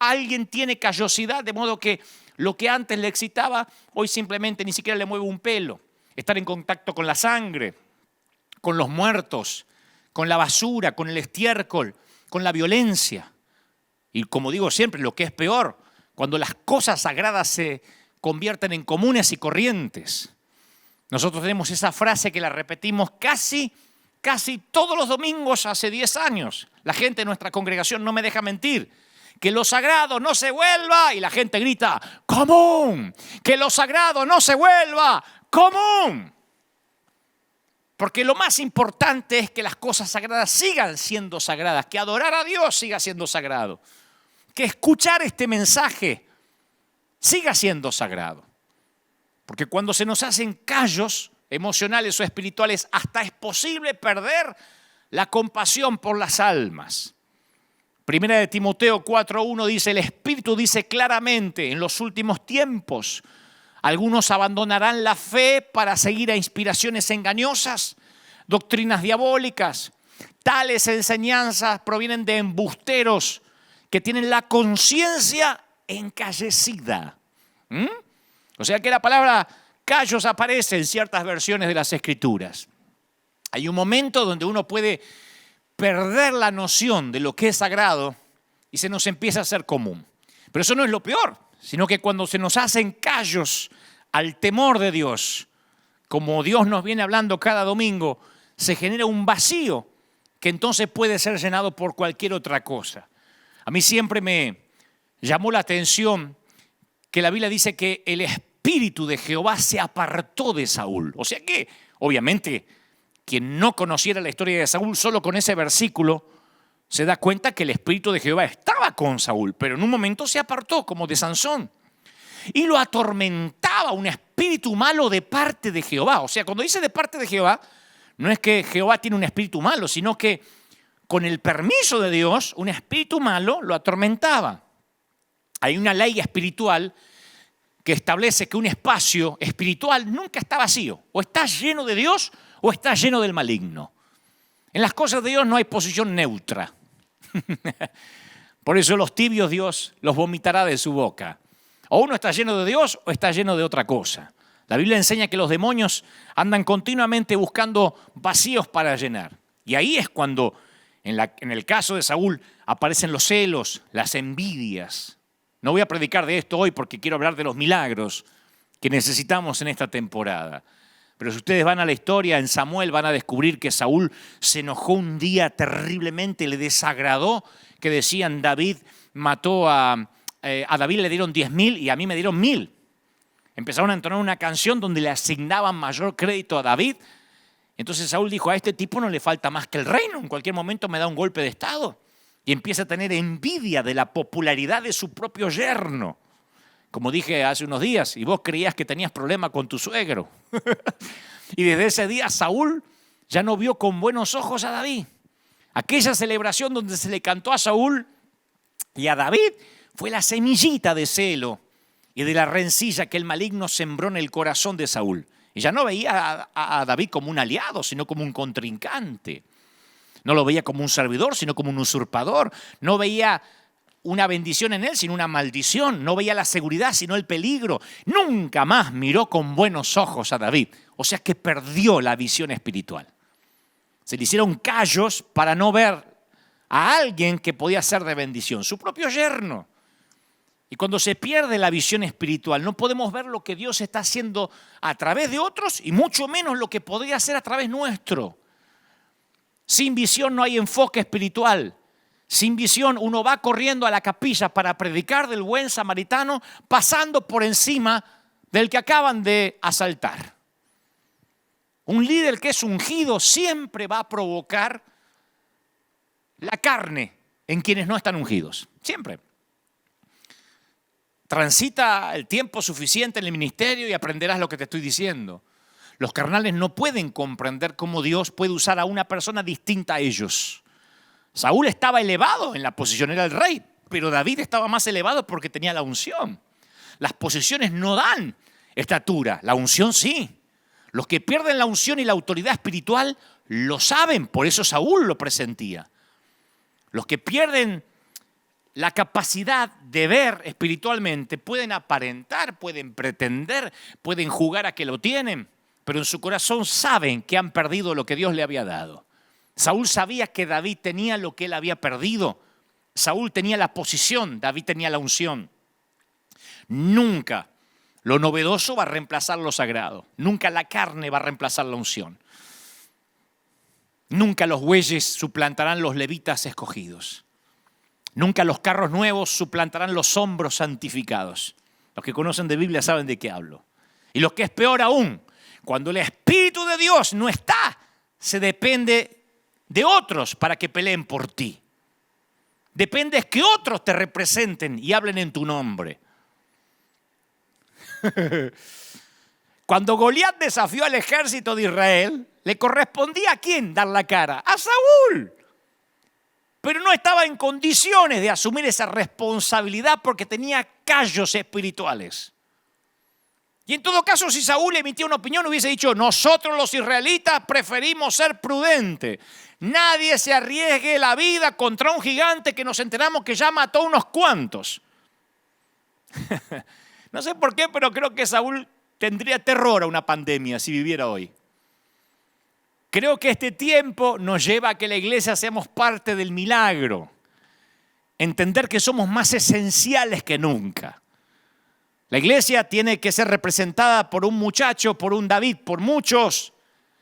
alguien tiene callosidad, de modo que lo que antes le excitaba, hoy simplemente ni siquiera le mueve un pelo. Estar en contacto con la sangre, con los muertos, con la basura, con el estiércol, con la violencia. Y como digo siempre, lo que es peor, cuando las cosas sagradas se convierten en comunes y corrientes. Nosotros tenemos esa frase que la repetimos casi todos los domingos hace 10 años. La gente de nuestra congregación no me deja mentir. Que lo sagrado no se vuelva, y la gente grita, común. Que lo sagrado no se vuelva común. Porque lo más importante es que las cosas sagradas sigan siendo sagradas, que adorar a Dios siga siendo sagrado, que escuchar este mensaje siga siendo sagrado. Porque cuando se nos hacen callos emocionales o espirituales, hasta es posible perder la compasión por las almas. Primera de Timoteo 4:1 dice, el Espíritu dice claramente, en los últimos tiempos, algunos abandonarán la fe para seguir a inspiraciones engañosas, doctrinas diabólicas. Tales enseñanzas provienen de embusteros que tienen la conciencia encallecida. O sea que la palabra callos aparece en ciertas versiones de las Escrituras. Hay un momento donde uno puede perder la noción de lo que es sagrado y se nos empieza a hacer común. Pero eso no es lo peor, sino que cuando se nos hacen callos al temor de Dios, como Dios nos viene hablando cada domingo, se genera un vacío que entonces puede ser llenado por cualquier otra cosa. A mí siempre me llamó la atención que la Biblia dice que el Espíritu de Jehová se apartó de Saúl. O sea que, obviamente, quien no conociera la historia de Saúl, solo con ese versículo se da cuenta que el Espíritu de Jehová estaba con Saúl, pero en un momento se apartó, como de Sansón. Y lo atormentaba un espíritu malo de parte de Jehová. O sea, cuando dice de parte de Jehová, no es que Jehová tiene un espíritu malo, sino que con el permiso de Dios, un espíritu malo lo atormentaba. Hay una ley espiritual que establece que un espacio espiritual nunca está vacío. O está lleno de Dios o está lleno del maligno. En las cosas de Dios no hay posición neutra. Por eso los tibios Dios los vomitará de su boca. O uno está lleno de Dios o está lleno de otra cosa. La Biblia enseña que los demonios andan continuamente buscando vacíos para llenar. Y ahí es cuando, en el caso de Saúl, aparecen los celos, las envidias. No voy a predicar de esto hoy porque quiero hablar de los milagros que necesitamos en esta temporada. Pero si ustedes van a la historia, en Samuel van a descubrir que Saúl se enojó un día terriblemente, le desagradó que decían David mató a David le dieron 10.000 y a mí me dieron 1.000. Empezaron a entonar una canción donde le asignaban mayor crédito a David. Entonces Saúl dijo, a este tipo no le falta más que el reino, en cualquier momento me da un golpe de estado. Y empieza a tener envidia de la popularidad de su propio yerno. Como dije hace unos días, y vos creías que tenías problema con tu suegro. Y desde ese día Saúl ya no vio con buenos ojos a David. Aquella celebración donde se le cantó a Saúl y a David fue la semillita de celo y de la rencilla que el maligno sembró en el corazón de Saúl. Y ya no veía a David como un aliado, sino como un contrincante. No lo veía como un servidor, sino como un usurpador. No veía una bendición en él, sino una maldición. No veía la seguridad, sino el peligro. Nunca más miró con buenos ojos a David. O sea que perdió la visión espiritual. Se le hicieron callos para no ver a alguien que podía ser de bendición, su propio yerno. Y cuando se pierde la visión espiritual, no podemos ver lo que Dios está haciendo a través de otros y mucho menos lo que podría hacer a través nuestro. Sin visión no hay enfoque espiritual. Sin visión uno va corriendo a la capilla para predicar del buen samaritano, pasando por encima del que acaban de asaltar. Un líder que es ungido siempre va a provocar la carne en quienes no están ungidos. Siempre. Transita el tiempo suficiente en el ministerio y aprenderás lo que te estoy diciendo. Los carnales no pueden comprender cómo Dios puede usar a una persona distinta a ellos. Saúl estaba elevado en la posición, era el rey, pero David estaba más elevado porque tenía la unción. Las posiciones no dan estatura, la unción sí. Los que pierden la unción y la autoridad espiritual lo saben, por eso Saúl lo presentía. Los que pierden la capacidad de ver espiritualmente pueden aparentar, pueden pretender, pueden jugar a que lo tienen, pero en su corazón saben que han perdido lo que Dios le había dado. Saúl sabía que David tenía lo que él había perdido. Saúl tenía la posición, David tenía la unción. Nunca lo novedoso va a reemplazar lo sagrado. Nunca la carne va a reemplazar la unción. Nunca los bueyes suplantarán los levitas escogidos. Nunca los carros nuevos suplantarán los hombros santificados. Los que conocen de Biblia saben de qué hablo. Y lo que es peor aún, cuando el Espíritu de Dios no está, se depende de otros para que peleen por ti. Depende que otros te representen y hablen en tu nombre. Cuando Goliat desafió al ejército de Israel, le correspondía ¿a quién dar la cara? A Saúl. Pero no estaba en condiciones de asumir esa responsabilidad porque tenía callos espirituales. Y en todo caso, si Saúl emitía una opinión, hubiese dicho, nosotros los israelitas preferimos ser prudentes. Nadie se arriesgue la vida contra un gigante que nos enteramos que ya mató unos cuantos. No sé por qué, pero creo que Saúl tendría terror a una pandemia si viviera hoy. Creo que este tiempo nos lleva a que la iglesia seamos parte del milagro. Entender que somos más esenciales que nunca. La iglesia tiene que ser representada por un muchacho, por un David, por muchos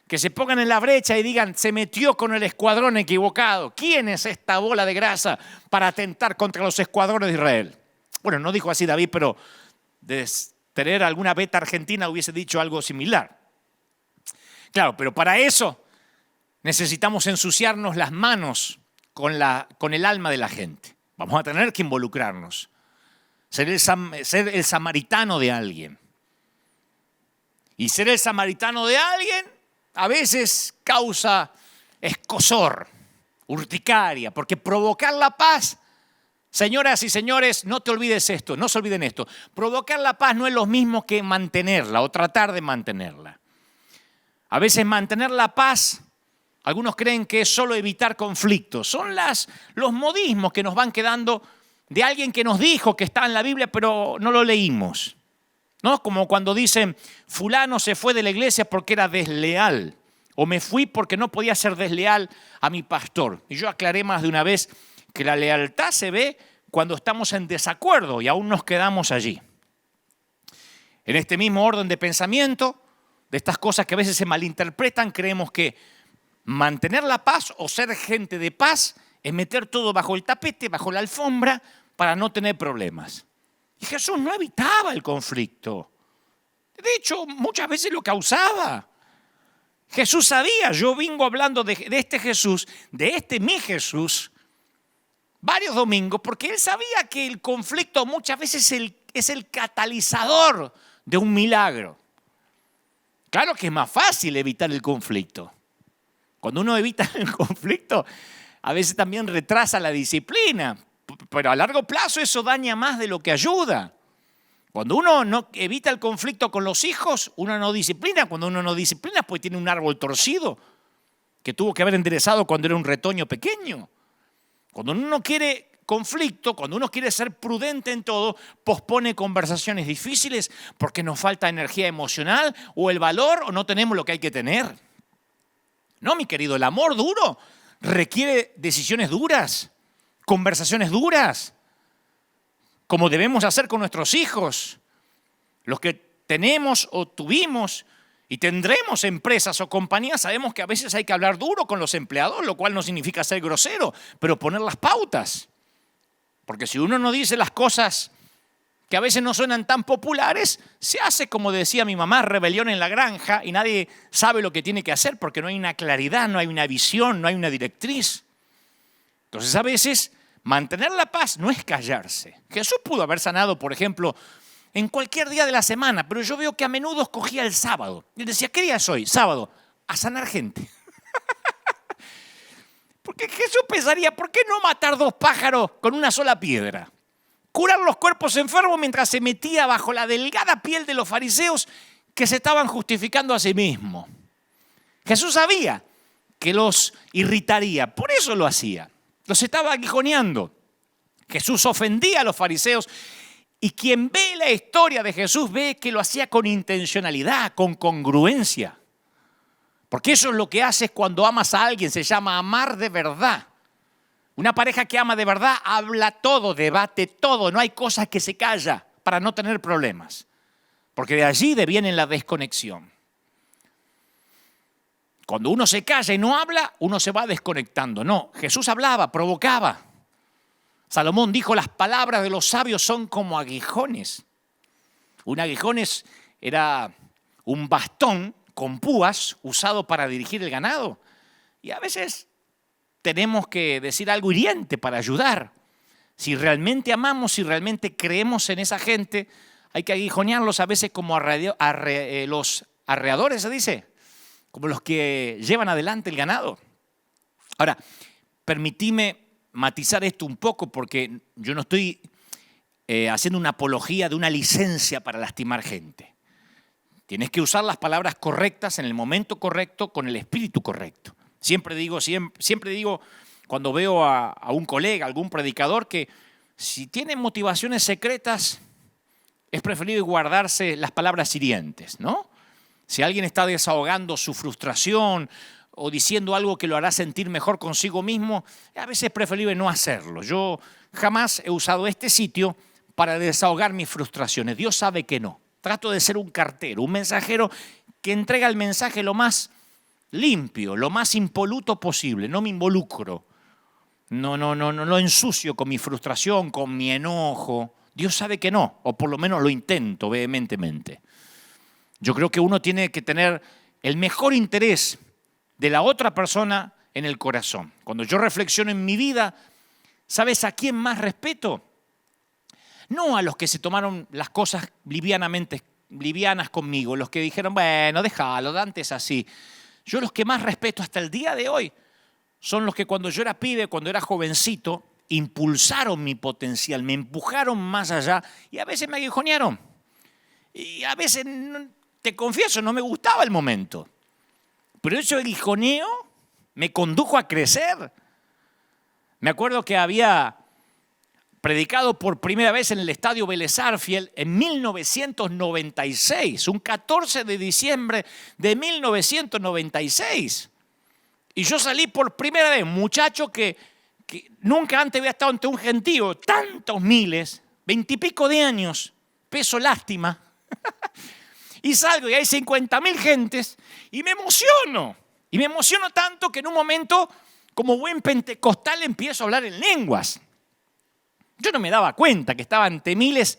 que se pongan en la brecha y digan, se metió con el escuadrón equivocado. ¿Quién es esta bola de grasa para atentar contra los escuadrones de Israel? Bueno, no dijo así David, pero de tener alguna beta argentina hubiese dicho algo similar. Claro, pero para eso necesitamos ensuciarnos las manos con el alma de la gente. Vamos a tener que involucrarnos. Ser el samaritano de alguien. Y ser el samaritano de alguien a veces causa escozor, urticaria, porque provocar la paz, señoras y señores, no te olvides esto, no se olviden esto. Provocar la paz no es lo mismo que mantenerla o tratar de mantenerla. A veces mantener la paz, algunos creen que es solo evitar conflictos. Son los modismos que nos van quedando de alguien que nos dijo que está en la Biblia, pero no lo leímos. ¿no? Como cuando dicen, fulano se fue de la iglesia porque era desleal, o me fui porque no podía ser desleal a mi pastor. Y yo aclaré más de una vez que la lealtad se ve cuando estamos en desacuerdo y aún nos quedamos allí. En este mismo orden de pensamiento, de estas cosas que a veces se malinterpretan, creemos que mantener la paz o ser gente de paz es meter todo bajo el tapete, bajo la alfombra, para no tener problemas. Y Jesús no evitaba el conflicto. De hecho, muchas veces lo causaba. Jesús sabía, yo vengo hablando de este Jesús, de este mi Jesús, varios domingos, porque él sabía que el conflicto muchas veces es el catalizador de un milagro. Claro que es más fácil evitar el conflicto. Cuando uno evita el conflicto, a veces también retrasa la disciplina, pero a largo plazo eso daña más de lo que ayuda. Cuando uno no evita el conflicto con los hijos, uno no disciplina. Cuando uno no disciplina, pues tiene un árbol torcido que tuvo que haber enderezado cuando era un retoño pequeño. Cuando uno no quiere conflicto, cuando uno quiere ser prudente en todo, pospone conversaciones difíciles porque nos falta energía emocional o el valor o no tenemos lo que hay que tener. No, mi querido, el amor duro requiere decisiones duras, conversaciones duras, como debemos hacer con nuestros hijos, los que tenemos o tuvimos y tendremos empresas o compañías. Sabemos que a veces hay que hablar duro con los empleados, lo cual no significa ser grosero, pero poner las pautas. Porque si uno no dice las cosas que a veces no suenan tan populares, se hace, como decía mi mamá, rebelión en la granja y nadie sabe lo que tiene que hacer porque no hay una claridad, no hay una visión, no hay una directriz. Entonces a veces mantener la paz no es callarse. Jesús pudo haber sanado, por ejemplo, en cualquier día de la semana, pero yo veo que a menudo escogía el sábado. Y decía, ¿qué día es hoy? Sábado. A sanar gente. Porque Jesús pensaría, ¿por qué no matar 2 pájaros con una sola piedra? Curar los cuerpos enfermos mientras se metía bajo la delgada piel de los fariseos que se estaban justificando a sí mismos. Jesús sabía que los irritaría, por eso lo hacía. Los estaba aguijoneando. Jesús ofendía a los fariseos y quien ve la historia de Jesús ve que lo hacía con intencionalidad, con congruencia. Porque eso es lo que haces cuando amas a alguien, se llama amar de verdad. Una pareja que ama de verdad habla todo, debate todo, no hay cosas que se calla para no tener problemas. Porque de allí deviene la desconexión. Cuando uno se calla y no habla, uno se va desconectando. No, Jesús hablaba, provocaba. Salomón dijo, las palabras de los sabios son como aguijones. Un aguijón era un bastón con púas usado para dirigir el ganado. Y a veces tenemos que decir algo hiriente para ayudar. Si realmente amamos, si realmente creemos en esa gente, hay que aguijonearlos a veces como los arreadores, se dice, como los que llevan adelante el ganado. Ahora, permitime matizar esto un poco porque yo no estoy haciendo una apología de una licencia para lastimar gente. Tienes que usar las palabras correctas en el momento correcto con el espíritu correcto. Siempre digo cuando veo a un colega, algún predicador, que si tiene motivaciones secretas es preferible guardarse las palabras hirientes, ¿no? Si alguien está desahogando su frustración o diciendo algo que lo hará sentir mejor consigo mismo, a veces es preferible no hacerlo. Yo jamás he usado este sitio para desahogar mis frustraciones. Dios sabe que no. Trato de ser un cartero, un mensajero que entrega el mensaje lo más limpio, lo más impoluto posible. No me involucro. No lo ensucio con mi frustración, con mi enojo. Dios sabe que no, o por lo menos lo intento vehementemente. Yo creo que uno tiene que tener el mejor interés de la otra persona en el corazón. Cuando yo reflexiono en mi vida, ¿sabes a quién más respeto? No a los que se tomaron las cosas livianas conmigo, los que dijeron, bueno, déjalo, Dante es así. Yo los que más respeto hasta el día de hoy son los que cuando yo era pibe, cuando era jovencito, impulsaron mi potencial, me empujaron más allá y a veces me aguijonearon. Y a veces, te confieso, no me gustaba el momento. Pero ese aguijoneo me condujo a crecer. Me acuerdo que había predicado por primera vez en el estadio Vélez Sarsfield en 1996, un 14 de diciembre de 1996. Y yo salí por primera vez, un muchacho que nunca antes había estado ante un gentío, tantos miles, 20 y pico de años, peso lástima. Y salgo y hay 50.000 gentes y me emociono. Y me emociono tanto que en un momento, como buen pentecostal, empiezo a hablar en lenguas. Yo no me daba cuenta que estaba ante miles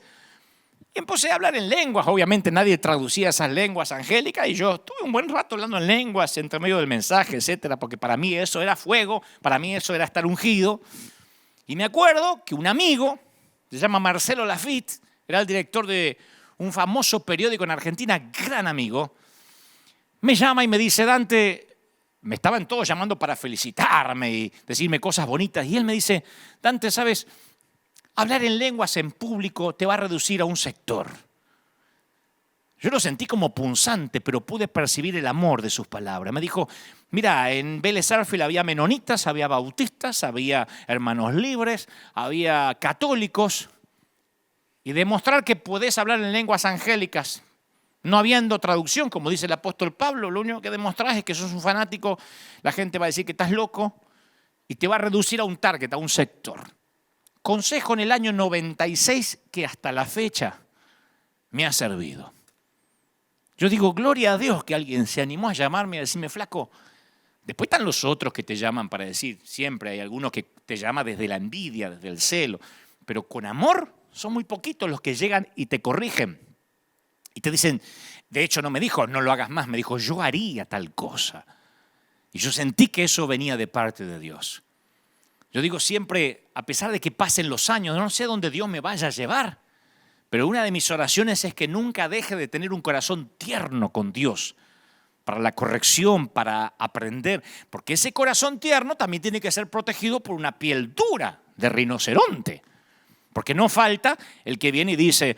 y empecé a hablar en lenguas. Obviamente nadie traducía esas lenguas angélicas y yo estuve un buen rato hablando en lenguas entre medio del mensaje, etcétera, porque para mí eso era fuego, para mí eso era estar ungido. Y me acuerdo que un amigo, se llama Marcelo Lafitte, era el director de un famoso periódico en Argentina, gran amigo, me llama y me dice: Dante, me estaban todos llamando para felicitarme y decirme cosas bonitas, y él me dice: Dante, ¿sabes? Hablar en lenguas en público te va a reducir a un sector. Yo lo sentí como punzante, pero pude percibir el amor de sus palabras. Me dijo: mira, en Vélez Sarsfield había menonitas, había bautistas, había hermanos libres, había católicos. Y demostrar que podés hablar en lenguas angélicas, no habiendo traducción, como dice el apóstol Pablo, lo único que demostrás es que sos un fanático, la gente va a decir que estás loco y te va a reducir a un target, a un sector. Consejo en el año 96 que hasta la fecha me ha servido. Yo digo, gloria a Dios que alguien se animó a llamarme y a decirme: flaco. Después están los otros que te llaman para decir, siempre hay algunos que te llaman desde la envidia, desde el celo, pero con amor son muy poquitos los que llegan y te corrigen. Y te dicen, de hecho no me dijo no lo hagas más, me dijo yo haría tal cosa. Y yo sentí que eso venía de parte de Dios. Yo digo siempre, a pesar de que pasen los años, no sé dónde Dios me vaya a llevar, pero una de mis oraciones es que nunca deje de tener un corazón tierno con Dios, para la corrección, para aprender, porque ese corazón tierno también tiene que ser protegido por una piel dura de rinoceronte. Porque no falta el que viene y dice: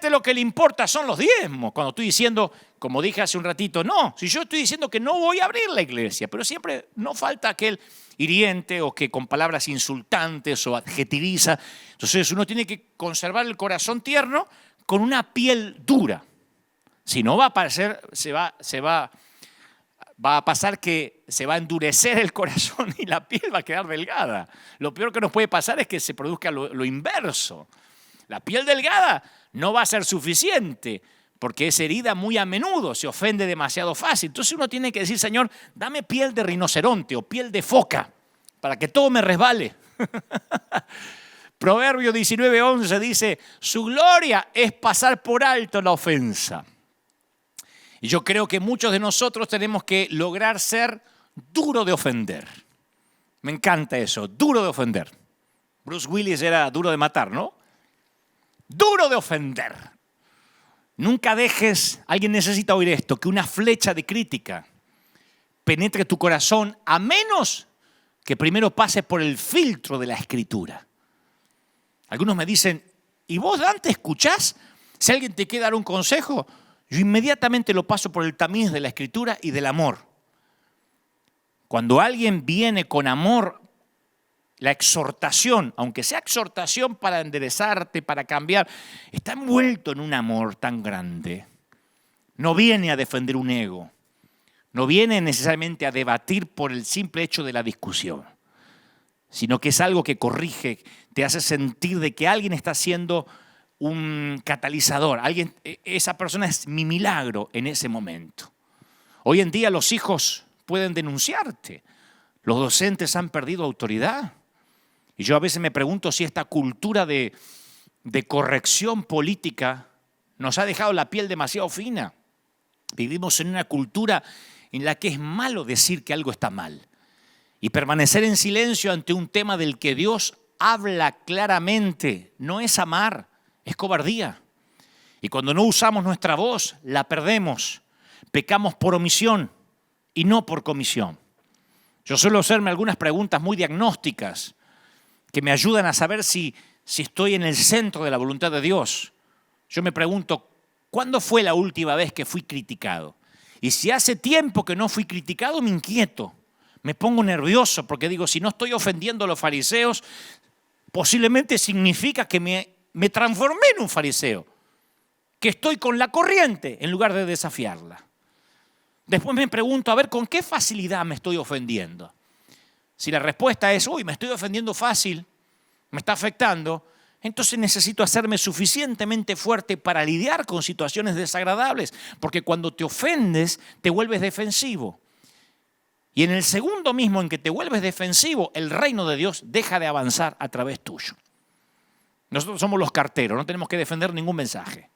lo que le importa son los diezmos. Cuando estoy diciendo, como dije hace un ratito, no, si yo estoy diciendo que no voy a abrir la iglesia, pero siempre no falta aquel hiriente o que con palabras insultantes o adjetiviza. Entonces uno tiene que conservar el corazón tierno con una piel dura. Si no va a pasar, va a pasar que se va a endurecer el corazón y la piel va a quedar delgada. Lo peor que nos puede pasar es que se produzca lo inverso. La piel delgada no va a ser suficiente porque esa herida muy a menudo se ofende demasiado fácil. Entonces uno tiene que decir: Señor, dame piel de rinoceronte o piel de foca para que todo me resbale. Proverbio 19:11 dice: su gloria es pasar por alto la ofensa. Y yo creo que muchos de nosotros tenemos que lograr ser duro de ofender. Me encanta eso, duro de ofender. Bruce Willis era duro de matar, ¿no? Duro de ofender. Nunca dejes, alguien necesita oír esto, que una flecha de crítica penetre tu corazón, a menos que primero pase por el filtro de la Escritura. Algunos me dicen: ¿y vos, Dante, escuchás? Si alguien te quiere dar un consejo, yo inmediatamente lo paso por el tamiz de la Escritura y del amor. Cuando alguien viene con amor, la exhortación, aunque sea exhortación para enderezarte, para cambiar, está envuelto en un amor tan grande. No viene a defender un ego, no viene necesariamente a debatir por el simple hecho de la discusión, sino que es algo que corrige, te hace sentir de que alguien está haciendo un catalizador. Esa persona es mi milagro en ese momento. Hoy en día los hijos pueden denunciarte. Los docentes han perdido autoridad. Y yo a veces me pregunto si esta cultura de corrección política nos ha dejado la piel demasiado fina. Vivimos en una cultura en la que es malo decir que algo está mal. Y permanecer en silencio ante un tema del que Dios habla claramente no es amar, es cobardía. Y cuando no usamos nuestra voz, la perdemos. Pecamos por omisión y no por comisión. Yo suelo hacerme algunas preguntas muy diagnósticas que me ayudan a saber si estoy en el centro de la voluntad de Dios. Yo me pregunto, ¿cuándo fue la última vez que fui criticado? Y si hace tiempo que no fui criticado, me inquieto. Me pongo nervioso porque digo, si no estoy ofendiendo a los fariseos, posiblemente significa que me transformé en un fariseo, que estoy con la corriente en lugar de desafiarla. Después me pregunto, a ver, ¿con qué facilidad me estoy ofendiendo? Si la respuesta es, me estoy ofendiendo fácil, me está afectando, entonces necesito hacerme suficientemente fuerte para lidiar con situaciones desagradables, porque cuando te ofendes, te vuelves defensivo. Y en el segundo mismo en que te vuelves defensivo, el reino de Dios deja de avanzar a través tuyo. Nosotros somos los carteros, no tenemos que defender ningún mensaje.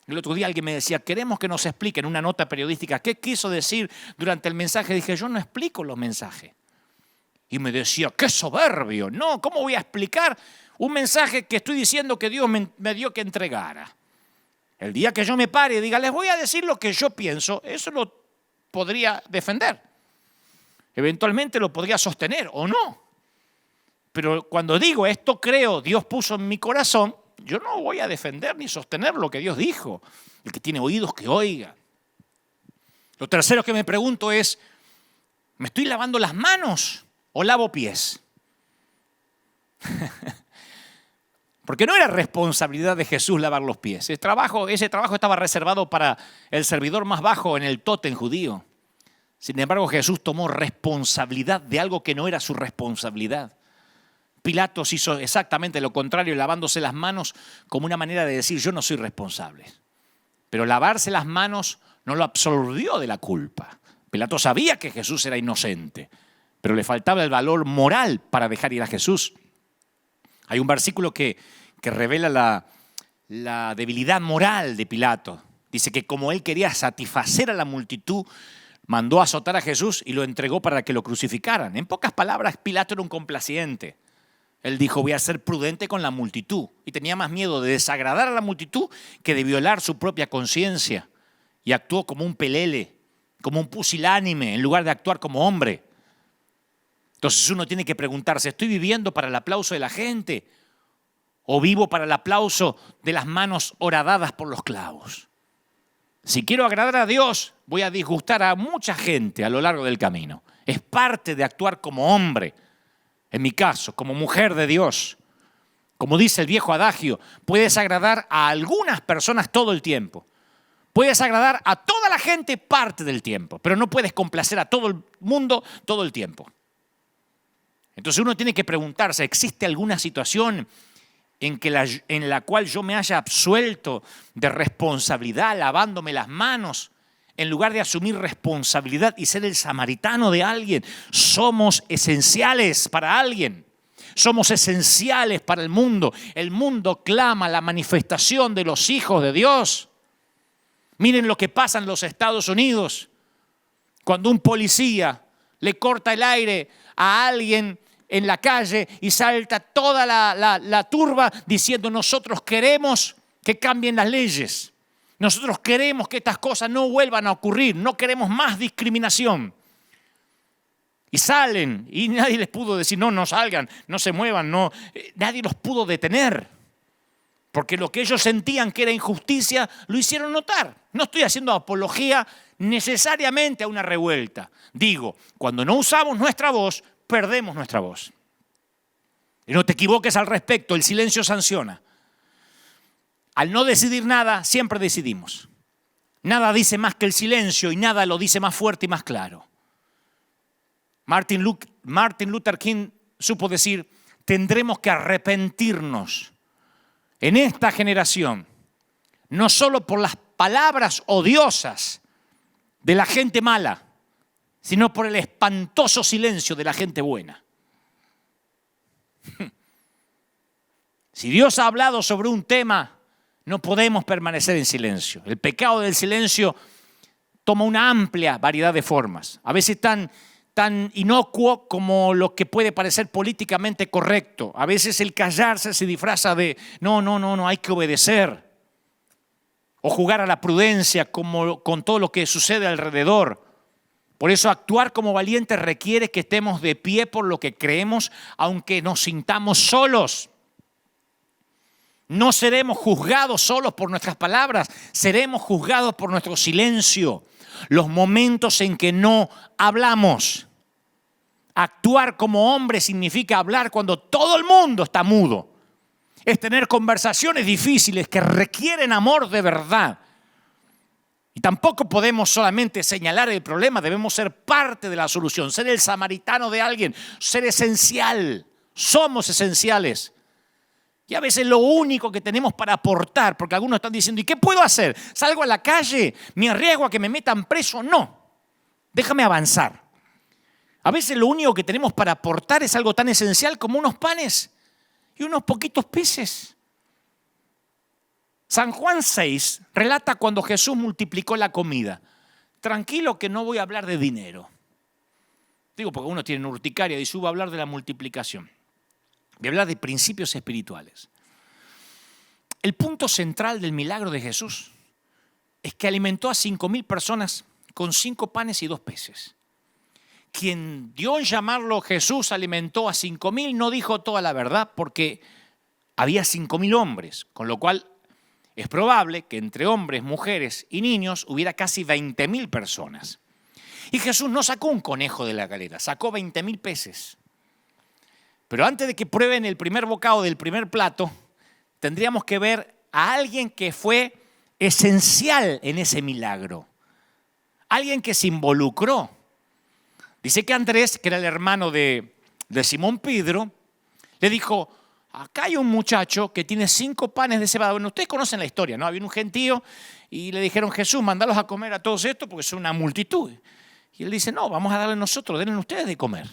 El otro día alguien me decía, queremos que nos expliquen una nota periodística qué quiso decir durante el mensaje. Dije, yo no explico los mensajes. Y me decía, qué soberbio. No, ¿cómo voy a explicar un mensaje que estoy diciendo que Dios me dio que entregara? El día que yo me pare y diga, les voy a decir lo que yo pienso, eso lo podría defender. Eventualmente lo podría sostener o no. Pero cuando digo esto creo, Dios puso en mi corazón, yo no voy a defender ni sostener lo que Dios dijo. El que tiene oídos que oiga. Lo tercero que me pregunto es, ¿me estoy lavando las manos o lavo pies? Porque no era responsabilidad de Jesús lavar los pies. Ese trabajo estaba reservado para el servidor más bajo en el tótem judío. Sin embargo, Jesús tomó responsabilidad de algo que no era su responsabilidad. Pilatos hizo exactamente lo contrario, lavándose las manos como una manera de decir, yo no soy responsable. Pero lavarse las manos no lo absolvió de la culpa. Pilato sabía que Jesús era inocente, pero le faltaba el valor moral para dejar ir a Jesús. Hay un versículo que revela la debilidad moral de Pilato. Dice que como él quería satisfacer a la multitud, mandó azotar a Jesús y lo entregó para que lo crucificaran. En pocas palabras, Pilato era un complaciente. Él dijo, voy a ser prudente con la multitud. Y tenía más miedo de desagradar a la multitud que de violar su propia conciencia. Y actuó como un pelele, como un pusilánime, en lugar de actuar como hombre. Entonces uno tiene que preguntarse, ¿estoy viviendo para el aplauso de la gente? ¿O vivo para el aplauso de las manos horadadas por los clavos? Si quiero agradar a Dios, voy a disgustar a mucha gente a lo largo del camino. Es parte de actuar como hombre. En mi caso, como mujer de Dios, como dice el viejo adagio, puedes agradar a algunas personas todo el tiempo. Puedes agradar a toda la gente parte del tiempo, pero no puedes complacer a todo el mundo todo el tiempo. Entonces uno tiene que preguntarse, ¿existe alguna situación en la cual yo me haya absuelto de responsabilidad lavándome las manos? En lugar de asumir responsabilidad y ser el samaritano de alguien, somos esenciales para alguien. Somos esenciales para el mundo. El mundo clama la manifestación de los hijos de Dios. Miren lo que pasa en los Estados Unidos. Cuando un policía le corta el aire a alguien en la calle y salta toda la turba diciendo, nosotros queremos que cambien las leyes. Nosotros queremos que estas cosas no vuelvan a ocurrir, no queremos más discriminación. Y salen y nadie les pudo decir, no salgan, no se muevan, nadie los pudo detener. Porque lo que ellos sentían que era injusticia, lo hicieron notar. No estoy haciendo apología necesariamente a una revuelta. Digo, cuando no usamos nuestra voz, perdemos nuestra voz. Y no te equivoques al respecto, el silencio sanciona. Al no decidir nada, siempre decidimos. Nada dice más que el silencio y nada lo dice más fuerte y más claro. Martin Luther King supo decir, tendremos que arrepentirnos en esta generación, no solo por las palabras odiosas de la gente mala, sino por el espantoso silencio de la gente buena. Si Dios ha hablado sobre un tema, no podemos permanecer en silencio. El pecado del silencio toma una amplia variedad de formas, a veces tan inocuo como lo que puede parecer políticamente correcto. A veces el callarse se disfraza de no, hay que obedecer. O jugar a la prudencia como con todo lo que sucede alrededor. Por eso actuar como valientes requiere que estemos de pie por lo que creemos, aunque nos sintamos solos. No seremos juzgados solos por nuestras palabras, seremos juzgados por nuestro silencio. Los momentos en que no hablamos. Actuar como hombre significa hablar cuando todo el mundo está mudo. Es tener conversaciones difíciles que requieren amor de verdad. Y tampoco podemos solamente señalar el problema, debemos ser parte de la solución, ser el samaritano de alguien, ser esencial. Somos esenciales. Y a veces lo único que tenemos para aportar, porque algunos están diciendo, ¿y qué puedo hacer? ¿Salgo a la calle? ¿Me arriesgo a que me metan preso? No, déjame avanzar. A veces lo único que tenemos para aportar es algo tan esencial como unos panes y unos poquitos peces. San Juan 6 relata cuando Jesús multiplicó la comida. Tranquilo que no voy a hablar de dinero. Digo, porque uno tiene urticaria y subo a hablar de la multiplicación. Voy a hablar de principios espirituales. El punto central del milagro de Jesús es que alimentó a 5.000 personas con 5 panes y 2 peces. Quien dio en llamarlo Jesús alimentó a 5.000 no dijo toda la verdad porque había 5.000 hombres, con lo cual es probable que entre hombres, mujeres y niños hubiera casi 20.000 personas. Y Jesús no sacó un conejo de la galera, sacó 20.000 peces. Pero antes de que prueben el primer bocado del primer plato, tendríamos que ver a alguien que fue esencial en ese milagro. Alguien que se involucró. Dice que Andrés, que era el hermano de Simón Pedro, le dijo, acá hay un muchacho que tiene 5 panes de cebada. Bueno, ustedes conocen la historia, ¿no? Había un gentío y le dijeron, Jesús, mandalos a comer a todos estos porque son una multitud. Y él dice, no, vamos a darle nosotros, denle ustedes de comer.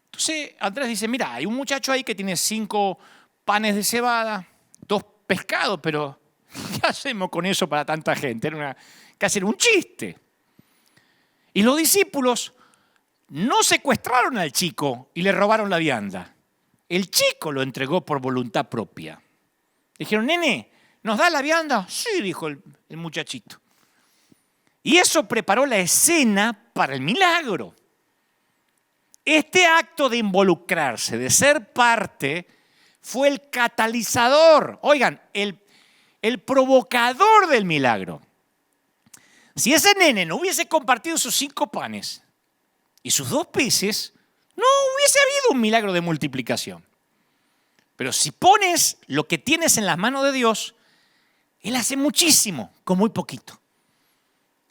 Entonces Andrés dice, mira, hay un muchacho ahí que tiene 5 panes de cebada, 2 pescados, pero ¿qué hacemos con eso para tanta gente? Casi era un chiste. Y los discípulos no secuestraron al chico y le robaron la vianda. El chico lo entregó por voluntad propia. Dijeron, nene, ¿nos da la vianda? Sí, dijo el muchachito. Y eso preparó la escena para el milagro. Este acto de involucrarse, de ser parte, fue el catalizador, oigan, el provocador del milagro. Si ese nene no hubiese compartido sus 5 panes y sus 2 peces, no hubiese habido un milagro de multiplicación. Pero si pones lo que tienes en las manos de Dios, Él hace muchísimo con muy poquito.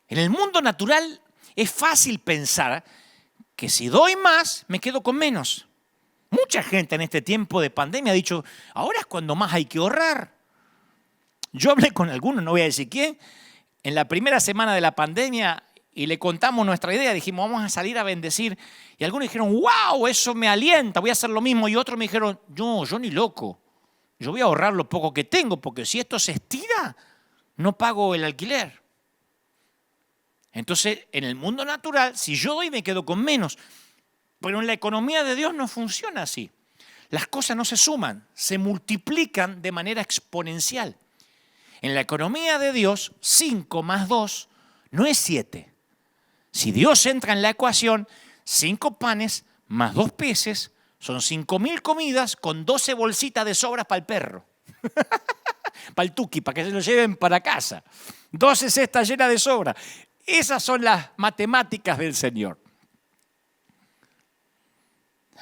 En el mundo natural es fácil pensar que si doy más, me quedo con menos. Mucha gente en este tiempo de pandemia ha dicho, ahora es cuando más hay que ahorrar. Yo hablé con algunos, no voy a decir quién, en la primera semana de la pandemia y le contamos nuestra idea, dijimos, vamos a salir a bendecir. Y algunos dijeron, wow, eso me alienta, voy a hacer lo mismo. Y otros me dijeron, yo ni loco, yo voy a ahorrar lo poco que tengo, porque si esto se estira, no pago el alquiler. Entonces, en el mundo natural, si yo doy, me quedo con menos. Pero en la economía de Dios no funciona así. Las cosas no se suman, se multiplican de manera exponencial. En la economía de Dios, 5 más 2 no es 7. Si Dios entra en la ecuación, 5 panes más 2 peces son 5.000 comidas con 12 bolsitas de sobras para el perro. Para el tuki, para que se lo lleven para casa. 12 cestas llenas de sobra. Esas son las matemáticas del Señor.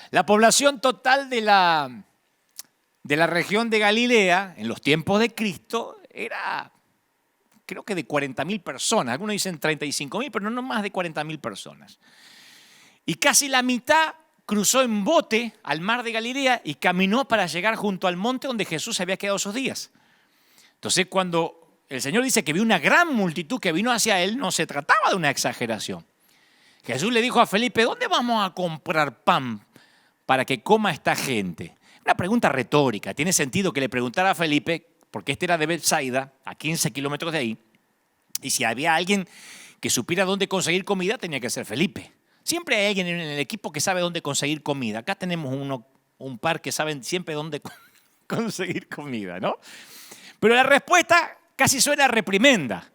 La población total de la región de Galilea, en los tiempos de Cristo, era, creo que de 40.000 personas. Algunos dicen 35.000, pero no más de 40.000 personas. Y casi la mitad cruzó en bote al mar de Galilea y caminó para llegar junto al monte donde Jesús se había quedado esos días. Entonces, cuando el Señor dice que vio una gran multitud que vino hacia Él, no se trataba de una exageración. Jesús le dijo a Felipe, ¿dónde vamos a comprar pan para que coma esta gente? Una pregunta retórica. Tiene sentido que le preguntara a Felipe, porque este era de Betsaida, a 15 kilómetros de ahí, y si había alguien que supiera dónde conseguir comida, tenía que ser Felipe. Siempre hay alguien en el equipo que sabe dónde conseguir comida. Acá tenemos un par que saben siempre dónde conseguir comida, ¿no? Pero la respuesta casi suena a reprimenda.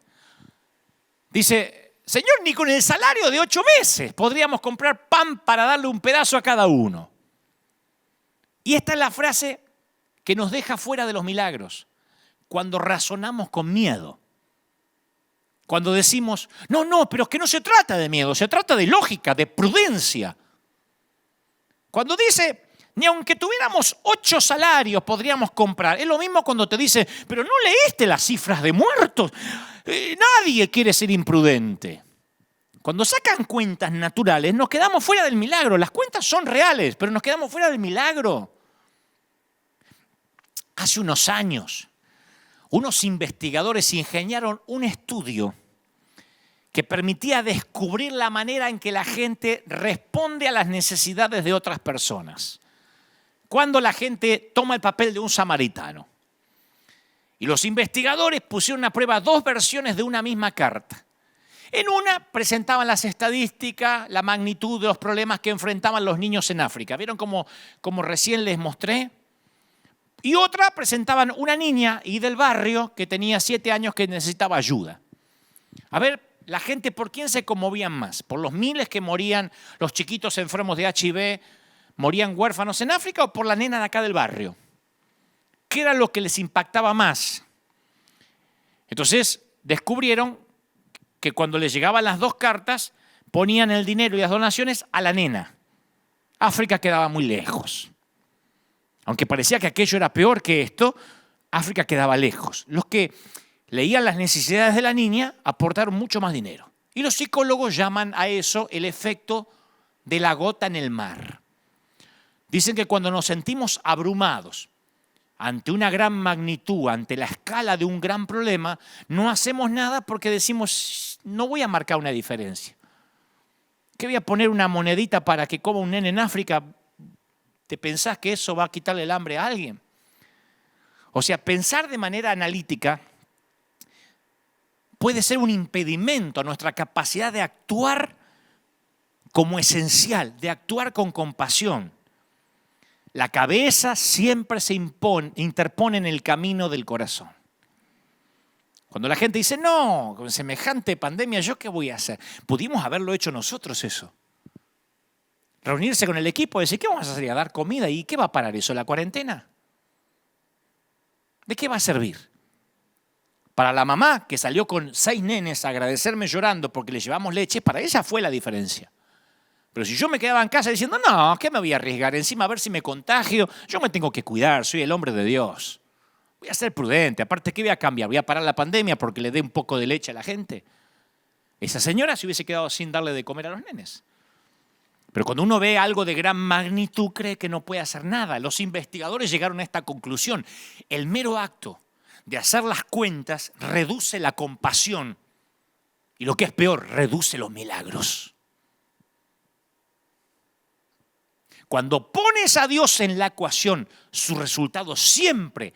Dice, Señor, ni con el salario de 8 meses podríamos comprar pan para darle un pedazo a cada uno. Y esta es la frase que nos deja fuera de los milagros. Cuando razonamos con miedo. Cuando decimos, no, pero es que no se trata de miedo, se trata de lógica, de prudencia. Cuando dice, ni aunque tuviéramos 8 salarios podríamos comprar. Es lo mismo cuando te dice, pero no leíste las cifras de muertos. Nadie quiere ser imprudente. Cuando sacan cuentas naturales, nos quedamos fuera del milagro. Las cuentas son reales, pero nos quedamos fuera del milagro. Hace unos años, unos investigadores ingeniaron un estudio que permitía descubrir la manera en que la gente responde a las necesidades de otras personas. Cuando la gente toma el papel de un samaritano. Y los investigadores pusieron a prueba 2 versiones de una misma carta. En una presentaban las estadísticas, la magnitud de los problemas que enfrentaban los niños en África. ¿Vieron como recién les mostré? Y otra presentaban una niña y del barrio que tenía 7 años que necesitaba ayuda. A ver, la gente, ¿por quién se conmovían más? ¿Por los miles que morían, los chiquitos enfermos de HIV, morían huérfanos en África o por la nena de acá del barrio? ¿Qué era lo que les impactaba más? Entonces descubrieron que cuando les llegaban las 2 cartas, ponían el dinero y las donaciones a la nena. África quedaba muy lejos. Aunque parecía que aquello era peor que esto, África quedaba lejos. Los que leían las necesidades de la niña aportaron mucho más dinero. Y los psicólogos llaman a eso el efecto de la gota en el mar. Dicen que cuando nos sentimos abrumados ante una gran magnitud, ante la escala de un gran problema, no hacemos nada porque decimos, no voy a marcar una diferencia. ¿Qué voy a poner una monedita para que coma un nene en África? ¿Te pensás que eso va a quitarle el hambre a alguien? O sea, pensar de manera analítica puede ser un impedimento a nuestra capacidad de actuar como esencial, de actuar con compasión. La cabeza siempre se interpone en el camino del corazón. Cuando la gente dice, no, con semejante pandemia, ¿yo qué voy a hacer? Pudimos haberlo hecho nosotros eso. Reunirse con el equipo y decir, ¿qué vamos a hacer? ¿A dar comida? ¿Y qué va a parar eso? ¿La cuarentena? ¿De qué va a servir? Para la mamá que salió con 6 nenes a agradecerme llorando porque le llevamos leche, para ella fue la diferencia. Pero si yo me quedaba en casa diciendo, no, ¿qué me voy a arriesgar? Encima a ver si me contagio, yo me tengo que cuidar, soy el hombre de Dios. Voy a ser prudente, aparte, ¿qué voy a cambiar? ¿Voy a parar la pandemia porque le dé un poco de leche a la gente? Esa señora se hubiese quedado sin darle de comer a los nenes. Pero cuando uno ve algo de gran magnitud, cree que no puede hacer nada. Los investigadores llegaron a esta conclusión. El mero acto de hacer las cuentas reduce la compasión y, lo que es peor, reduce los milagros. Cuando pones a Dios en la ecuación, su resultado siempre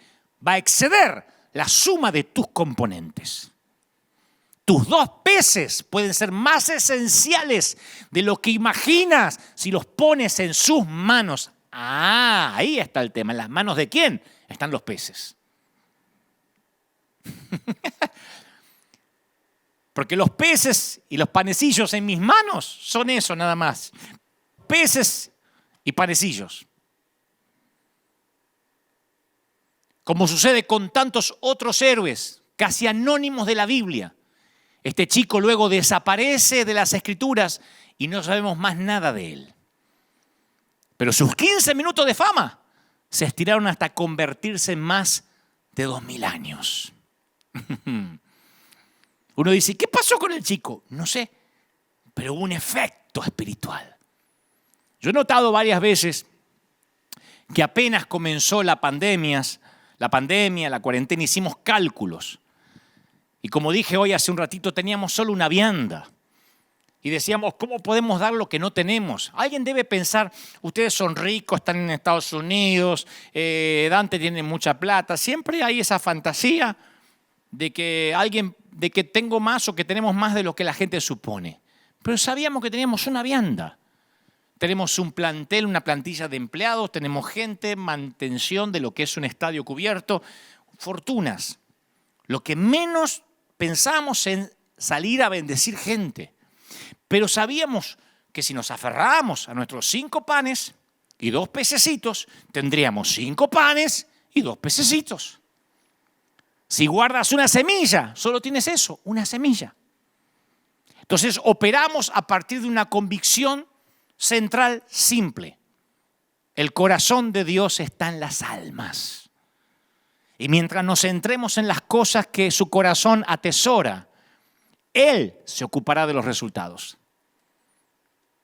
va a exceder la suma de tus componentes. Tus 2 peces pueden ser más esenciales de lo que imaginas si los pones en sus manos. Ah, ahí está el tema. ¿En las manos de quién están los peces? Porque los peces y los panecillos en mis manos son eso nada más. Peces y panecillos. Como sucede con tantos otros héroes, casi anónimos de la Biblia. Este chico luego desaparece de las Escrituras y no sabemos más nada de él. Pero sus 15 minutos de fama se estiraron hasta convertirse en más de 2000 años. Uno dice, ¿qué pasó con el chico? No sé, pero hubo un efecto espiritual. Yo he notado varias veces que apenas comenzó la pandemia, la cuarentena, hicimos cálculos. Y como dije hoy hace un ratito, teníamos solo una vianda. Y decíamos, ¿cómo podemos dar lo que no tenemos? Alguien debe pensar, ustedes son ricos, están en Estados Unidos, Dante tiene mucha plata. Siempre hay esa fantasía de que tengo más o que tenemos más de lo que la gente supone. Pero sabíamos que teníamos una vianda. Tenemos un plantel, una plantilla de empleados, tenemos gente, mantención de lo que es un estadio cubierto, fortunas. Lo que menos pensamos en salir a bendecir gente. Pero sabíamos que si nos aferrábamos a nuestros 5 panes y 2 pececitos, tendríamos 5 panes y 2 pececitos. Si guardas una semilla, solo tienes eso, una semilla. Entonces operamos a partir de una convicción central simple. El corazón de Dios está en las almas. Y mientras nos centremos en las cosas que su corazón atesora, Él se ocupará de los resultados.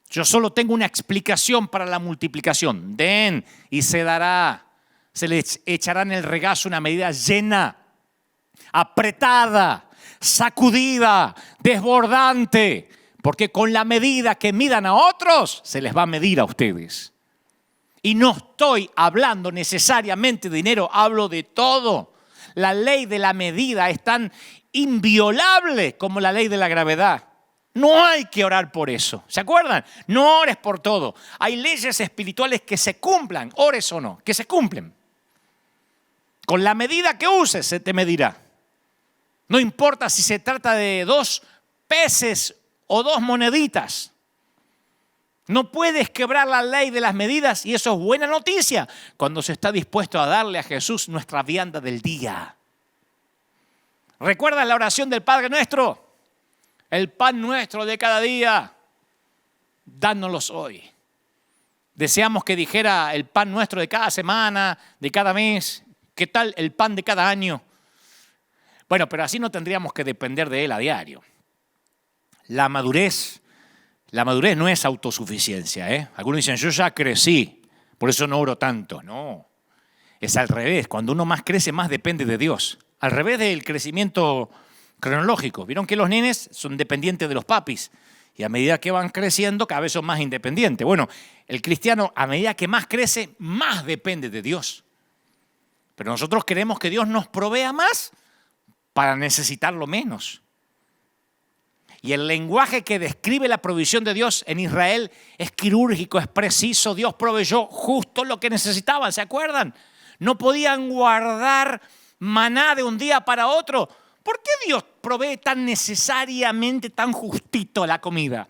Yo solo tengo una explicación para la multiplicación. Den y se dará. Se les echará en el regazo una medida llena, apretada, sacudida, desbordante. Porque con la medida que midan a otros, se les va a medir a ustedes. Y no estoy hablando necesariamente de dinero, hablo de todo. La ley de la medida es tan inviolable como la ley de la gravedad. No hay que orar por eso. ¿Se acuerdan? No ores por todo. Hay leyes espirituales que se cumplan, ores o no, que se cumplen. Con la medida que uses se te medirá. No importa si se trata de 2 peces o 2 moneditas. No puedes quebrar la ley de las medidas y eso es buena noticia cuando se está dispuesto a darle a Jesús nuestra vianda del día. ¿Recuerdas la oración del Padre Nuestro? El pan nuestro de cada día, dánoslos hoy. Deseamos que dijera el pan nuestro de cada semana, de cada mes. ¿Qué tal el pan de cada año? Bueno, pero así no tendríamos que depender de él a diario. La madurez no es autosuficiencia, ¿eh? Algunos dicen, yo ya crecí, por eso no oro tanto. No, es al revés. Cuando uno más crece, más depende de Dios. Al revés del crecimiento cronológico. Vieron que los nenes son dependientes de los papis y a medida que van creciendo cada vez son más independientes. Bueno, el cristiano a medida que más crece, más depende de Dios. Pero nosotros queremos que Dios nos provea más para necesitarlo menos. Y el lenguaje que describe la provisión de Dios en Israel es quirúrgico, es preciso. Dios proveyó justo lo que necesitaban, ¿se acuerdan? No podían guardar maná de un día para otro. ¿Por qué Dios provee tan necesariamente, tan justito la comida?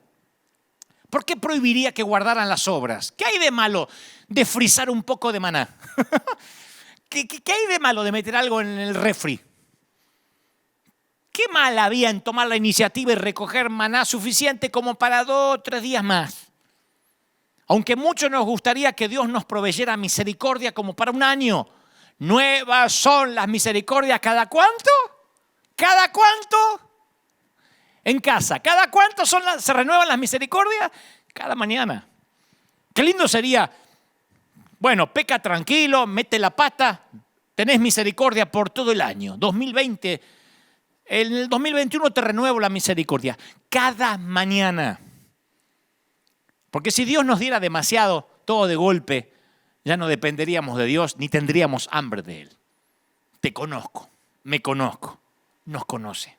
¿Por qué prohibiría que guardaran las sobras? ¿Qué hay de malo de frizar un poco de maná? ¿Qué hay de malo de meter algo en el refri? ¿Qué mal había en tomar la iniciativa y recoger maná suficiente como para 2 o 3 días más? Aunque mucho nos gustaría que Dios nos proveyera misericordia como para un año. Nuevas son las misericordias, ¿cada cuánto? ¿Cada cuánto? En casa. ¿Cada cuánto se renuevan las misericordias? Cada mañana. Qué lindo sería, bueno, peca tranquilo, mete la pata, tenés misericordia por todo el año. 2020, en el 2021 te renuevo la misericordia. Cada mañana. Porque si Dios nos diera demasiado, todo de golpe, ya no dependeríamos de Dios ni tendríamos hambre de Él. Te conozco, me conozco. Nos conoce.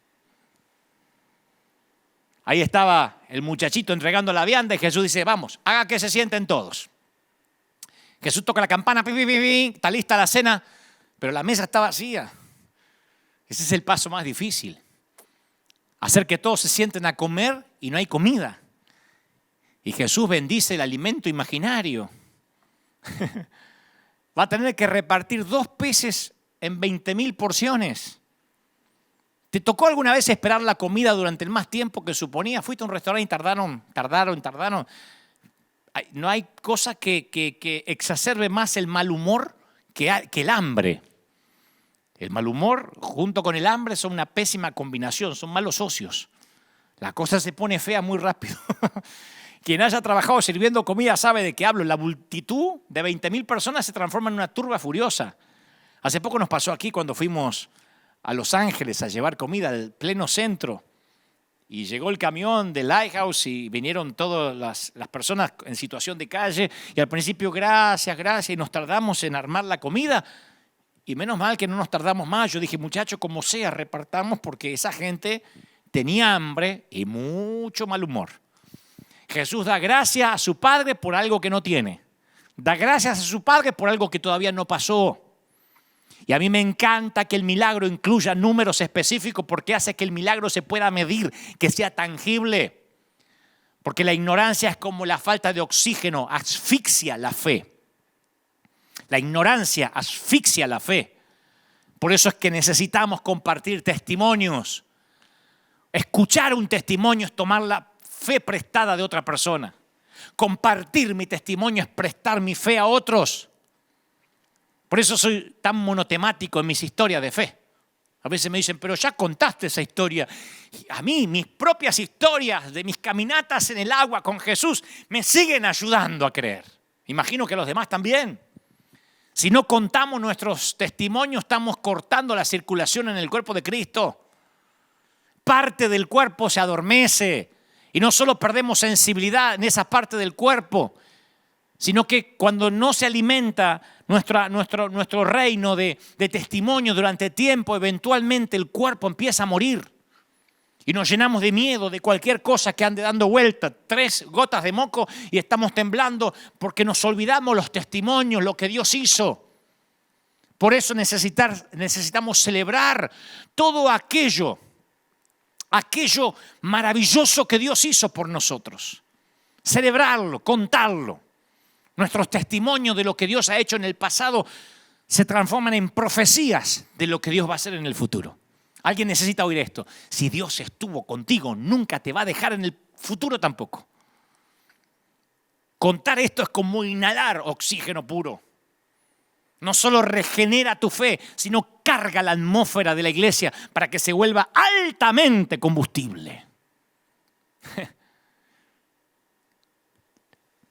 Ahí estaba el muchachito entregando la vianda y Jesús dice, vamos, haga que se sienten todos. Jesús toca la campana, está lista la cena, pero la mesa está vacía. Ese es el paso más difícil. Hacer que todos se sienten a comer y no hay comida. Y Jesús bendice el alimento imaginario. Va a tener que repartir 2 peces en 20,000 porciones. ¿Te tocó alguna vez esperar la comida durante el más tiempo que suponía? Fuiste a un restaurante y tardaron. No hay cosa que exacerbe más el mal humor que el hambre. El mal humor junto con el hambre son una pésima combinación, son malos socios. La cosa se pone fea muy rápido. Quien haya trabajado sirviendo comida sabe de qué hablo. La multitud de 20,000 personas se transforma en una turba furiosa. Hace poco nos pasó aquí cuando fuimos a Los Ángeles a llevar comida al pleno centro y llegó el camión de Lighthouse y vinieron todas las personas en situación de calle y al principio gracias y nos tardamos en armar la comida y menos mal que no nos tardamos más. Yo dije, muchachos, como sea, repartamos porque esa gente tenía hambre y mucho mal humor. Jesús da gracias a su Padre por algo que no tiene. Da gracias a su Padre por algo que todavía no pasó. Y a mí me encanta que el milagro incluya números específicos porque hace que el milagro se pueda medir, que sea tangible. Porque la ignorancia es como la falta de oxígeno, asfixia la fe. La ignorancia asfixia la fe. Por eso es que necesitamos compartir testimonios. Escuchar un testimonio es tomar la fe prestada de otra persona. Compartir mi testimonio es prestar mi fe a otros. Por eso soy tan monotemático en mis historias de fe. A veces me dicen, pero ya contaste esa historia. A mí, mis propias historias de mis caminatas en el agua con Jesús me siguen ayudando a creer. Imagino que los demás también. Si no contamos nuestros testimonios, estamos cortando la circulación en el cuerpo de Cristo. Parte del cuerpo se adormece y no solo perdemos sensibilidad en esa parte del cuerpo, sino que cuando no se alimenta nuestro reino de testimonio durante tiempo, eventualmente el cuerpo empieza a morir. Y nos llenamos de miedo de cualquier cosa que ande dando vuelta. 3 gotas de moco y estamos temblando porque nos olvidamos los testimonios, lo que Dios hizo. Por eso necesitamos celebrar todo aquello maravilloso que Dios hizo por nosotros. Celebrarlo, contarlo. Nuestros testimonios de lo que Dios ha hecho en el pasado se transforman en profecías de lo que Dios va a hacer en el futuro. Alguien necesita oír esto. Si Dios estuvo contigo, nunca te va a dejar en el futuro tampoco. Contar esto es como inhalar oxígeno puro. No solo regenera tu fe, sino carga la atmósfera de la iglesia para que se vuelva altamente combustible.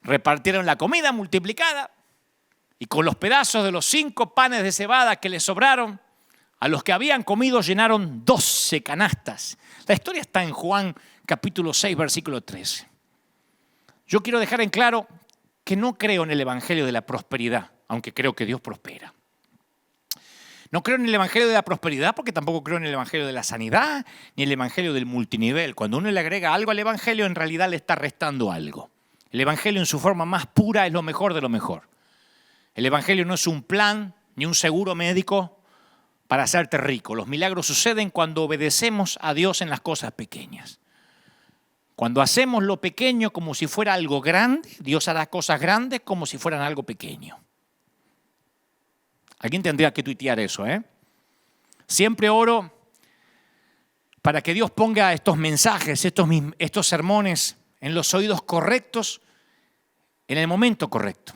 Repartieron la comida multiplicada y con los pedazos de los 5 panes de cebada que les sobraron, a los que habían comido llenaron 12 canastas. La historia está en Juan capítulo 6, versículo 13. Yo quiero dejar en claro que no creo en el evangelio de la prosperidad, aunque creo que Dios prospera. No creo en el evangelio de la prosperidad porque tampoco creo en el evangelio de la sanidad ni el evangelio del multinivel. Cuando uno le agrega algo al evangelio, en realidad le está restando algo. El evangelio en su forma más pura es lo mejor de lo mejor. El evangelio no es un plan ni un seguro médico para hacerte rico. Los milagros suceden cuando obedecemos a Dios en las cosas pequeñas. Cuando hacemos lo pequeño como si fuera algo grande, Dios hará cosas grandes como si fueran algo pequeño. Alguien tendría que tuitear eso, ¿eh? Siempre oro para que Dios ponga estos mensajes, estos sermones en los oídos correctos, en el momento correcto.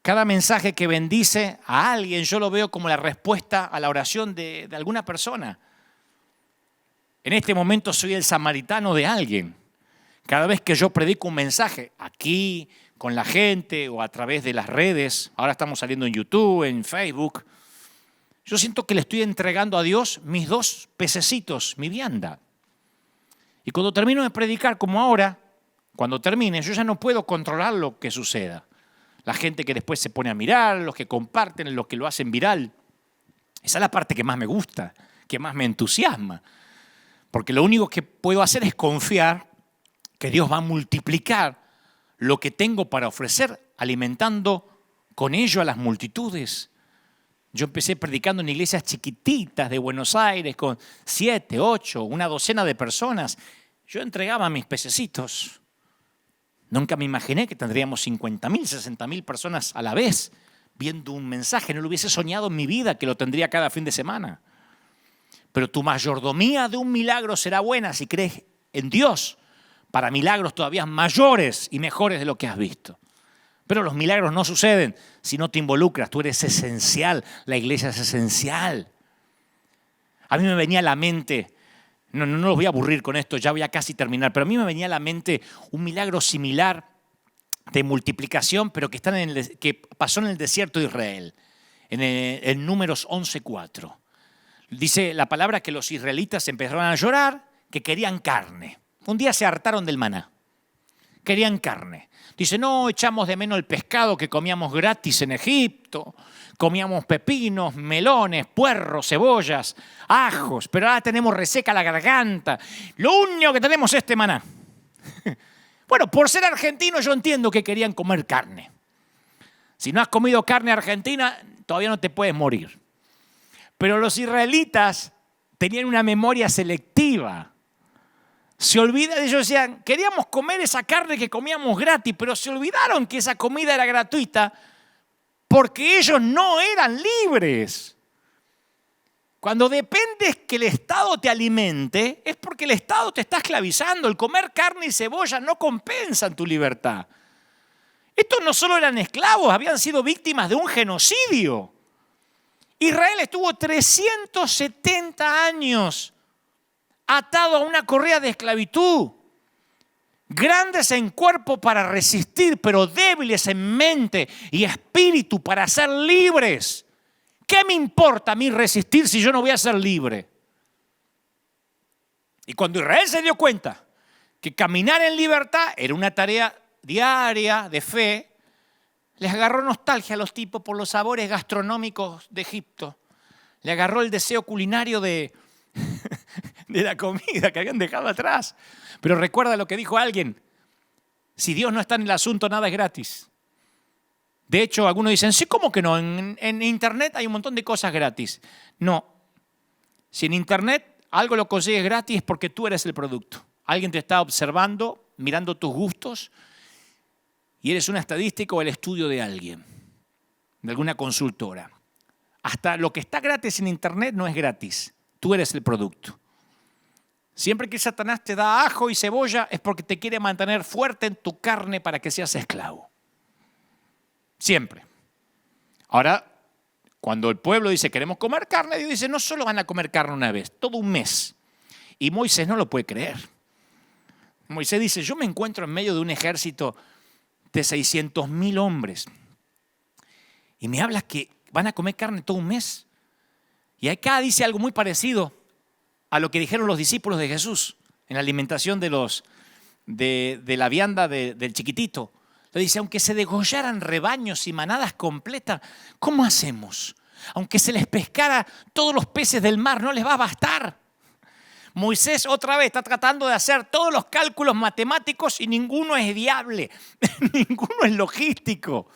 Cada mensaje que bendice a alguien, yo lo veo como la respuesta a la oración de alguna persona. En este momento soy el samaritano de alguien. Cada vez que yo predico un mensaje, aquí, con la gente o a través de las redes, ahora estamos saliendo en YouTube, en Facebook, yo siento que le estoy entregando a Dios mis 2 pececitos, mi vianda. Y cuando termino de predicar, como ahora, cuando termine, yo ya no puedo controlar lo que suceda. La gente que después se pone a mirar, los que comparten, los que lo hacen viral. Esa es la parte que más me gusta, que más me entusiasma. Porque lo único que puedo hacer es confiar que Dios va a multiplicar lo que tengo para ofrecer, alimentando con ello a las multitudes. Yo empecé predicando en iglesias chiquititas de Buenos Aires con 7, 8, una docena de personas. Yo entregaba mis pececitos. Nunca me imaginé que tendríamos 50,000, 60,000 personas a la vez viendo un mensaje. No lo hubiese soñado en mi vida que lo tendría cada fin de semana. Pero tu mayordomía de un milagro será buena si crees en Dios para milagros todavía mayores y mejores de lo que has visto. Pero los milagros no suceden si no te involucras. Tú eres esencial. La iglesia es esencial. A mí me venía a la mente, no los voy a aburrir con esto, ya voy a casi terminar, pero a mí me venía a la mente un milagro similar de multiplicación, pero que pasó en el desierto de Israel, en Números 11:4. Dice la palabra que los israelitas empezaron a llorar, que querían carne. Un día se hartaron del maná. Querían carne. Dice, no, echamos de menos el pescado que comíamos gratis en Egipto. Comíamos pepinos, melones, puerros, cebollas, ajos. Pero ahora tenemos reseca la garganta. Lo único que tenemos es este maná. Bueno, por ser argentino yo entiendo que querían comer carne. Si no has comido carne argentina, todavía no te puedes morir. Pero los israelitas tenían una memoria selectiva. Se olvida, ellos decían, queríamos comer esa carne que comíamos gratis, pero se olvidaron que esa comida era gratuita porque ellos no eran libres. Cuando dependes que el Estado te alimente, es porque el Estado te está esclavizando. El comer carne y cebolla no compensan tu libertad. Estos no solo eran esclavos, habían sido víctimas de un genocidio. Israel estuvo 370 años atado a una correa de esclavitud. Grandes en cuerpo para resistir, pero débiles en mente y espíritu para ser libres. ¿Qué me importa a mí resistir si yo no voy a ser libre? Y cuando Israel se dio cuenta que caminar en libertad era una tarea diaria de fe, les agarró nostalgia a los tipos por los sabores gastronómicos de Egipto. Le agarró el deseo culinario de la comida que habían dejado atrás. Pero recuerda lo que dijo alguien: si Dios no está en el asunto, nada es gratis. De hecho, algunos dicen, sí, ¿cómo que no? En Internet hay un montón de cosas gratis. No. Si en Internet algo lo consigues gratis es porque tú eres el producto. Alguien te está observando, mirando tus gustos, y eres una estadística o el estudio de alguien, de alguna consultora. Hasta lo que está gratis en Internet no es gratis. Tú eres el producto. Siempre que Satanás te da ajo y cebolla es porque te quiere mantener fuerte en tu carne para que seas esclavo. Siempre. Ahora, cuando el pueblo dice queremos comer carne, Dios dice no solo van a comer carne una vez, todo un mes. Y Moisés no lo puede creer. Moisés dice, yo me encuentro en medio de un ejército de 600,000 hombres. Y me hablas que van a comer carne todo un mes. Y acá dice algo muy parecido a lo que dijeron los discípulos de Jesús en la alimentación de la vianda del chiquitito. Le dice, aunque se degollaran rebaños y manadas completas, ¿cómo hacemos? Aunque se les pescara todos los peces del mar, no les va a bastar. Moisés otra vez está tratando de hacer todos los cálculos matemáticos y ninguno es viable, ninguno es logístico.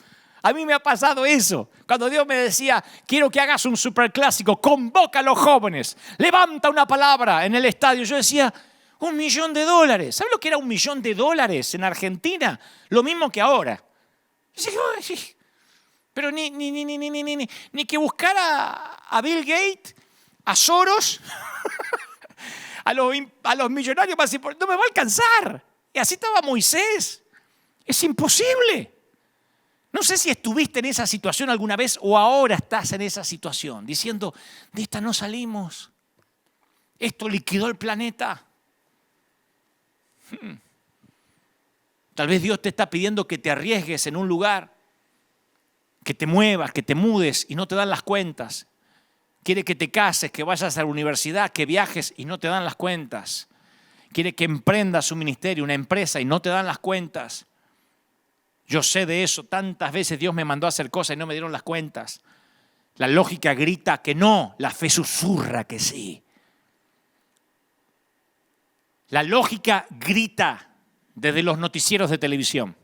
A mí me ha pasado eso. Cuando Dios me decía, quiero que hagas un superclásico, convoca a los jóvenes, levanta una palabra en el estadio. Yo decía, $1.000.000. ¿Sabes lo que era $1.000.000 en Argentina? Lo mismo que ahora. Pero ni que buscara a Bill Gates, a Soros, a los millonarios más importantes. No me va a alcanzar. Y así estaba Moisés. Es imposible. No sé si estuviste en esa situación alguna vez o ahora estás en esa situación, diciendo, de esta no salimos. Esto liquidó el planeta. Tal vez Dios te está pidiendo que te arriesgues en un lugar, que te muevas, que te mudes y no te dan las cuentas. Quiere que te cases, que vayas a la universidad, que viajes y no te dan las cuentas. Quiere que emprendas un ministerio, una empresa y no te dan las cuentas. Yo sé de eso. Tantas veces Dios me mandó a hacer cosas y no me dieron las cuentas. La lógica grita que no, la fe susurra que sí. La lógica grita desde los noticieros de televisión.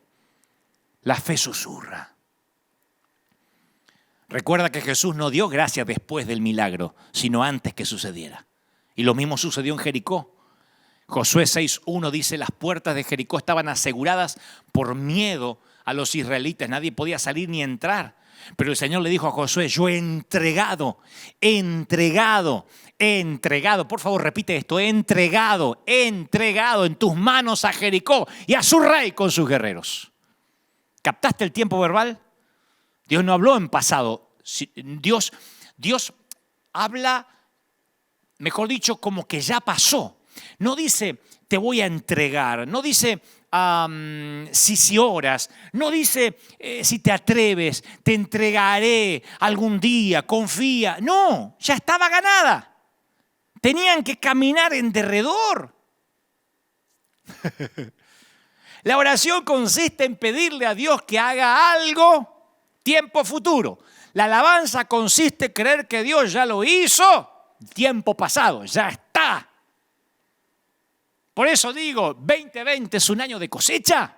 La fe susurra. Recuerda que Jesús no dio gracias después del milagro, sino antes que sucediera. Y lo mismo sucedió en Jericó. Josué 6:1 dice, las puertas de Jericó estaban aseguradas por miedo a los israelitas. Nadie podía salir ni entrar. Pero el Señor le dijo a Josué, yo he entregado, por favor repite esto, he entregado en tus manos a Jericó y a su rey con sus guerreros. ¿Captaste el tiempo verbal? Dios no habló en pasado. Dios habla, mejor dicho, como que ya pasó. No dice, te voy a entregar. No dice, si oras. No dice, si te atreves, te entregaré algún día, confía. No, ya estaba ganada. Tenían que caminar en derredor. La oración consiste en pedirle a Dios que haga algo tiempo futuro. La alabanza consiste en creer que Dios ya lo hizo tiempo pasado, ya está. Por eso digo, 2020 es un año de cosecha.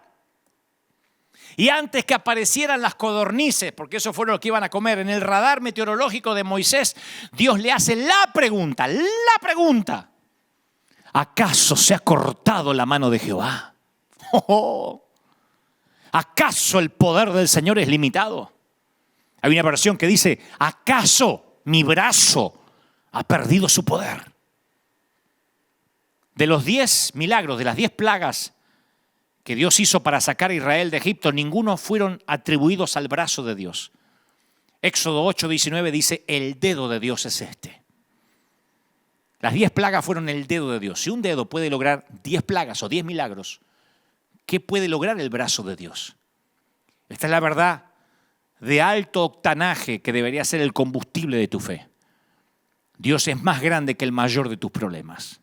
Y antes que aparecieran las codornices, porque eso fue lo que iban a comer, en el radar meteorológico de Moisés, Dios le hace la pregunta. ¿Acaso se ha cortado la mano de Jehová? ¿Acaso el poder del Señor es limitado? Hay una versión que dice, ¿acaso mi brazo ha perdido su poder. De los 10 milagros, de las 10 plagas que Dios hizo para sacar a Israel de Egipto, ninguno fueron atribuidos al brazo de Dios. Éxodo 8:19 dice, el dedo de Dios es este. Las 10 plagas fueron el dedo de Dios. Si un dedo puede lograr 10 plagas o 10 milagros, ¿qué puede lograr el brazo de Dios? Esta es la verdad de alto octanaje que debería ser el combustible de tu fe. Dios es más grande que el mayor de tus problemas.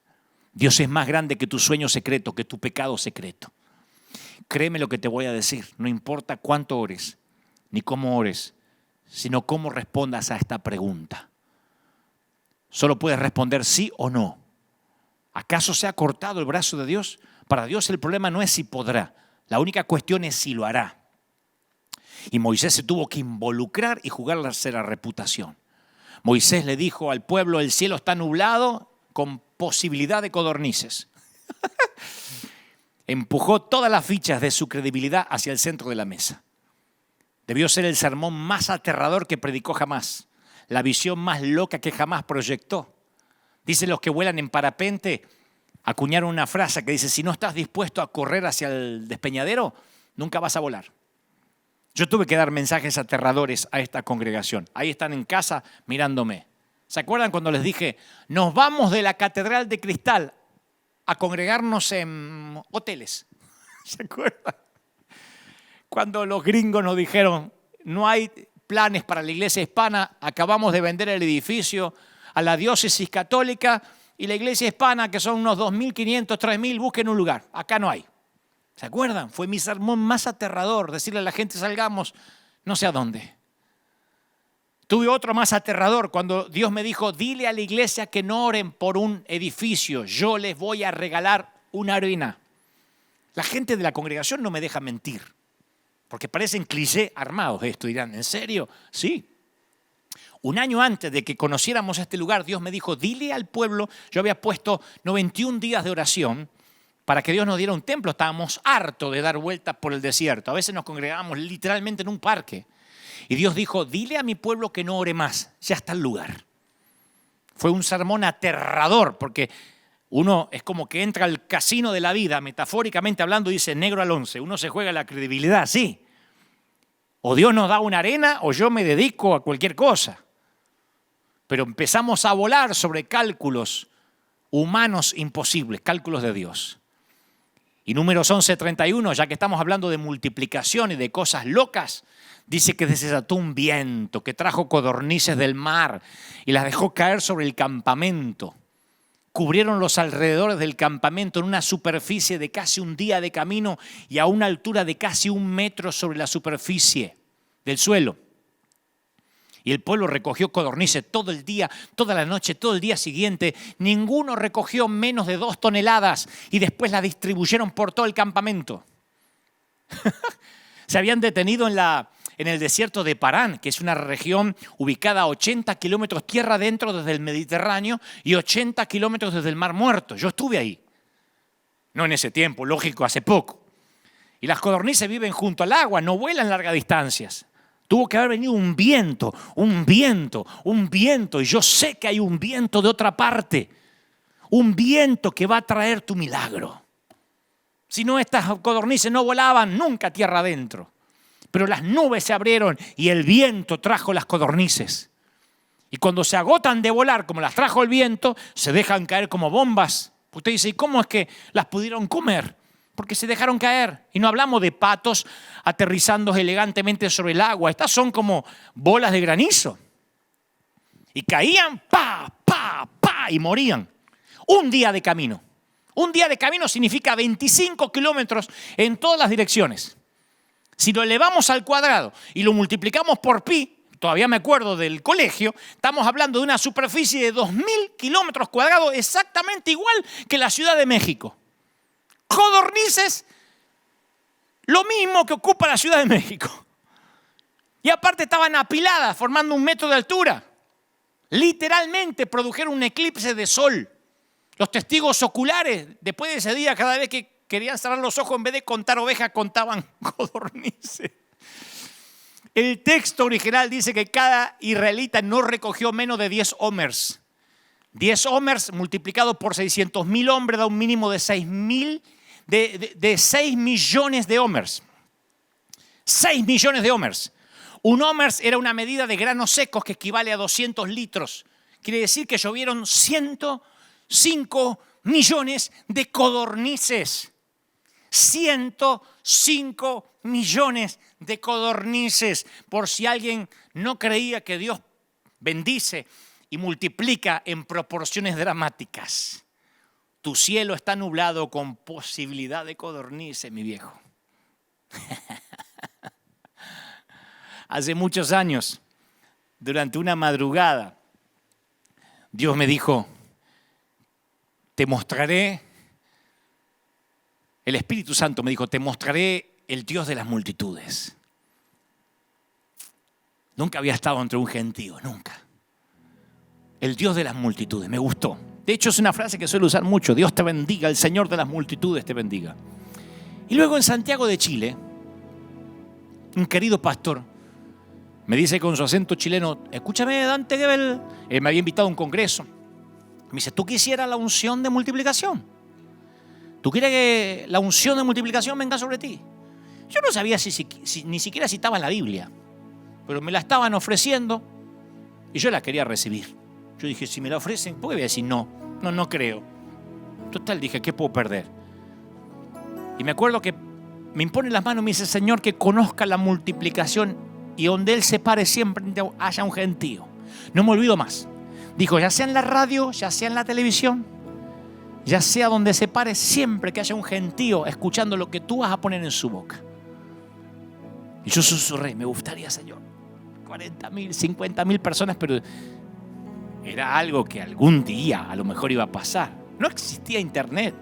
Dios es más grande que tu sueño secreto, que tu pecado secreto. Créeme lo que te voy a decir. No importa cuánto ores, ni cómo ores, sino cómo respondas a esta pregunta. Solo puedes responder sí o no. ¿Acaso se ha cortado el brazo de Dios? Para Dios el problema no es si podrá. La única cuestión es si lo hará. Y Moisés se tuvo que involucrar y jugarse la reputación. Moisés le dijo al pueblo, el cielo está nublado con posibilidad de codornices. Empujó todas las fichas de su credibilidad hacia el centro de la mesa. Debió ser el sermón más aterrador que predicó jamás. La visión más loca que jamás proyectó. Dicen los que vuelan en parapente, acuñaron una frase que dice, si no estás dispuesto a correr hacia el despeñadero, nunca vas a volar. Yo tuve que dar mensajes aterradores a esta congregación. Ahí están en casa mirándome. ¿Se acuerdan cuando les dije, nos vamos de la Catedral de Cristal a congregarnos en hoteles? ¿Se acuerdan? Cuando los gringos nos dijeron, no hay planes para la iglesia hispana, acabamos de vender el edificio a la diócesis católica y la iglesia hispana, que son unos 2.500, 3.000, busquen un lugar. Acá no hay. ¿Se acuerdan? Fue mi sermón más aterrador, decirle a la gente, salgamos, no sé a dónde. Tuve otro más aterrador cuando Dios me dijo, dile a la iglesia que no oren por un edificio, yo les voy a regalar una arena. La gente de la congregación no me deja mentir, porque parecen cliché armados esto. Dirán, ¿en serio? Sí. Un año antes de que conociéramos este lugar, Dios me dijo, dile al pueblo, yo había puesto 91 días de oración, para que Dios nos diera un templo. Estábamos hartos de dar vueltas por el desierto. A veces nos congregábamos literalmente en un parque. Y Dios dijo, dile a mi pueblo que no ore más. Ya está el lugar. Fue un sermón aterrador, porque uno es como que entra al casino de la vida, metafóricamente hablando, dice negro al 11. Uno se juega la credibilidad, sí. O Dios nos da una arena o yo me dedico a cualquier cosa. Pero empezamos a volar sobre cálculos humanos imposibles, cálculos de Dios. Y Números 11:31, ya que estamos hablando de multiplicación y de cosas locas, dice que desató un viento que trajo codornices del mar y las dejó caer sobre el campamento. Cubrieron los alrededores del campamento en una superficie de casi un día de camino y a una altura de casi 1 metro sobre la superficie del suelo. Y el pueblo recogió codornices todo el día, toda la noche, todo el día siguiente. Ninguno recogió menos de 2 toneladas y después las distribuyeron por todo el campamento. Se habían detenido en el desierto de Parán, que es una región ubicada a 80 kilómetros tierra adentro desde el Mediterráneo y 80 kilómetros desde el Mar Muerto. Yo estuve ahí. No en ese tiempo, lógico, hace poco. Y las codornices viven junto al agua, no vuelan largas distancias. Tuvo que haber venido un viento, y yo sé que hay un viento de otra parte, un viento que va a traer tu milagro. Si no, estas codornices no volaban nunca tierra adentro, pero las nubes se abrieron y el viento trajo las codornices. Y cuando se agotan de volar, como las trajo el viento, se dejan caer como bombas. Usted dice, ¿y cómo es que las pudieron comer? Porque se dejaron caer. Y no hablamos de patos aterrizando elegantemente sobre el agua. Estas son como bolas de granizo. Y caían, pa, y morían. Un día de camino. Un día de camino significa 25 kilómetros en todas las direcciones. Si lo elevamos al cuadrado y lo multiplicamos por pi, todavía me acuerdo del colegio, estamos hablando de una superficie de 2.000 kilómetros cuadrados, exactamente igual que la Ciudad de México. Codornices, lo mismo que ocupa la Ciudad de México. Y aparte estaban apiladas, formando 1 metro de altura. Literalmente produjeron un eclipse de sol. Los testigos oculares, después de ese día, cada vez que querían cerrar los ojos, en vez de contar ovejas, contaban codornices. El texto original dice que cada israelita no recogió menos de 10 homers. 10 homers multiplicado por 600.000 hombres da un mínimo de 6 millones de homers. 6 millones de homers. Un homers era una medida de granos secos que equivale a 200 litros. Quiere decir que llovieron 105 millones de codornices. 105 millones de codornices. Por si alguien no creía que Dios bendice y multiplica en proporciones dramáticas. Tu cielo está nublado con posibilidad de codornices, mi viejo. Hace muchos años, durante una madrugada, Dios me dijo, te mostraré, el Espíritu Santo me dijo, te mostraré el Dios de las multitudes. Nunca había estado entre un gentío, nunca. El Dios de las multitudes, me gustó. De hecho, es una frase que suelo usar mucho, Dios te bendiga, el Señor de las multitudes te bendiga. Y luego en Santiago de Chile, un querido pastor me dice con su acento chileno, escúchame Dante Gebel, él me había invitado a un congreso. Me dice, ¿tú quisieras la unción de multiplicación? ¿Tú quieres que la unción de multiplicación venga sobre ti? Yo no sabía si ni siquiera citaba la Biblia, pero me la estaban ofreciendo y yo la quería recibir. Yo dije, si me la ofrecen, ¿por qué voy a decir no? No creo. Total, dije, ¿qué puedo perder? Y me acuerdo que me impone las manos y me dice, Señor, que conozca la multiplicación y donde Él se pare siempre haya un gentío. No me olvido más. Dijo, ya sea en la radio, ya sea en la televisión, ya sea donde se pare, siempre que haya un gentío escuchando lo que tú vas a poner en su boca. Y yo susurré, me gustaría, Señor, 40.000, 50.000 personas, pero era algo que algún día a lo mejor iba a pasar. No existía internet.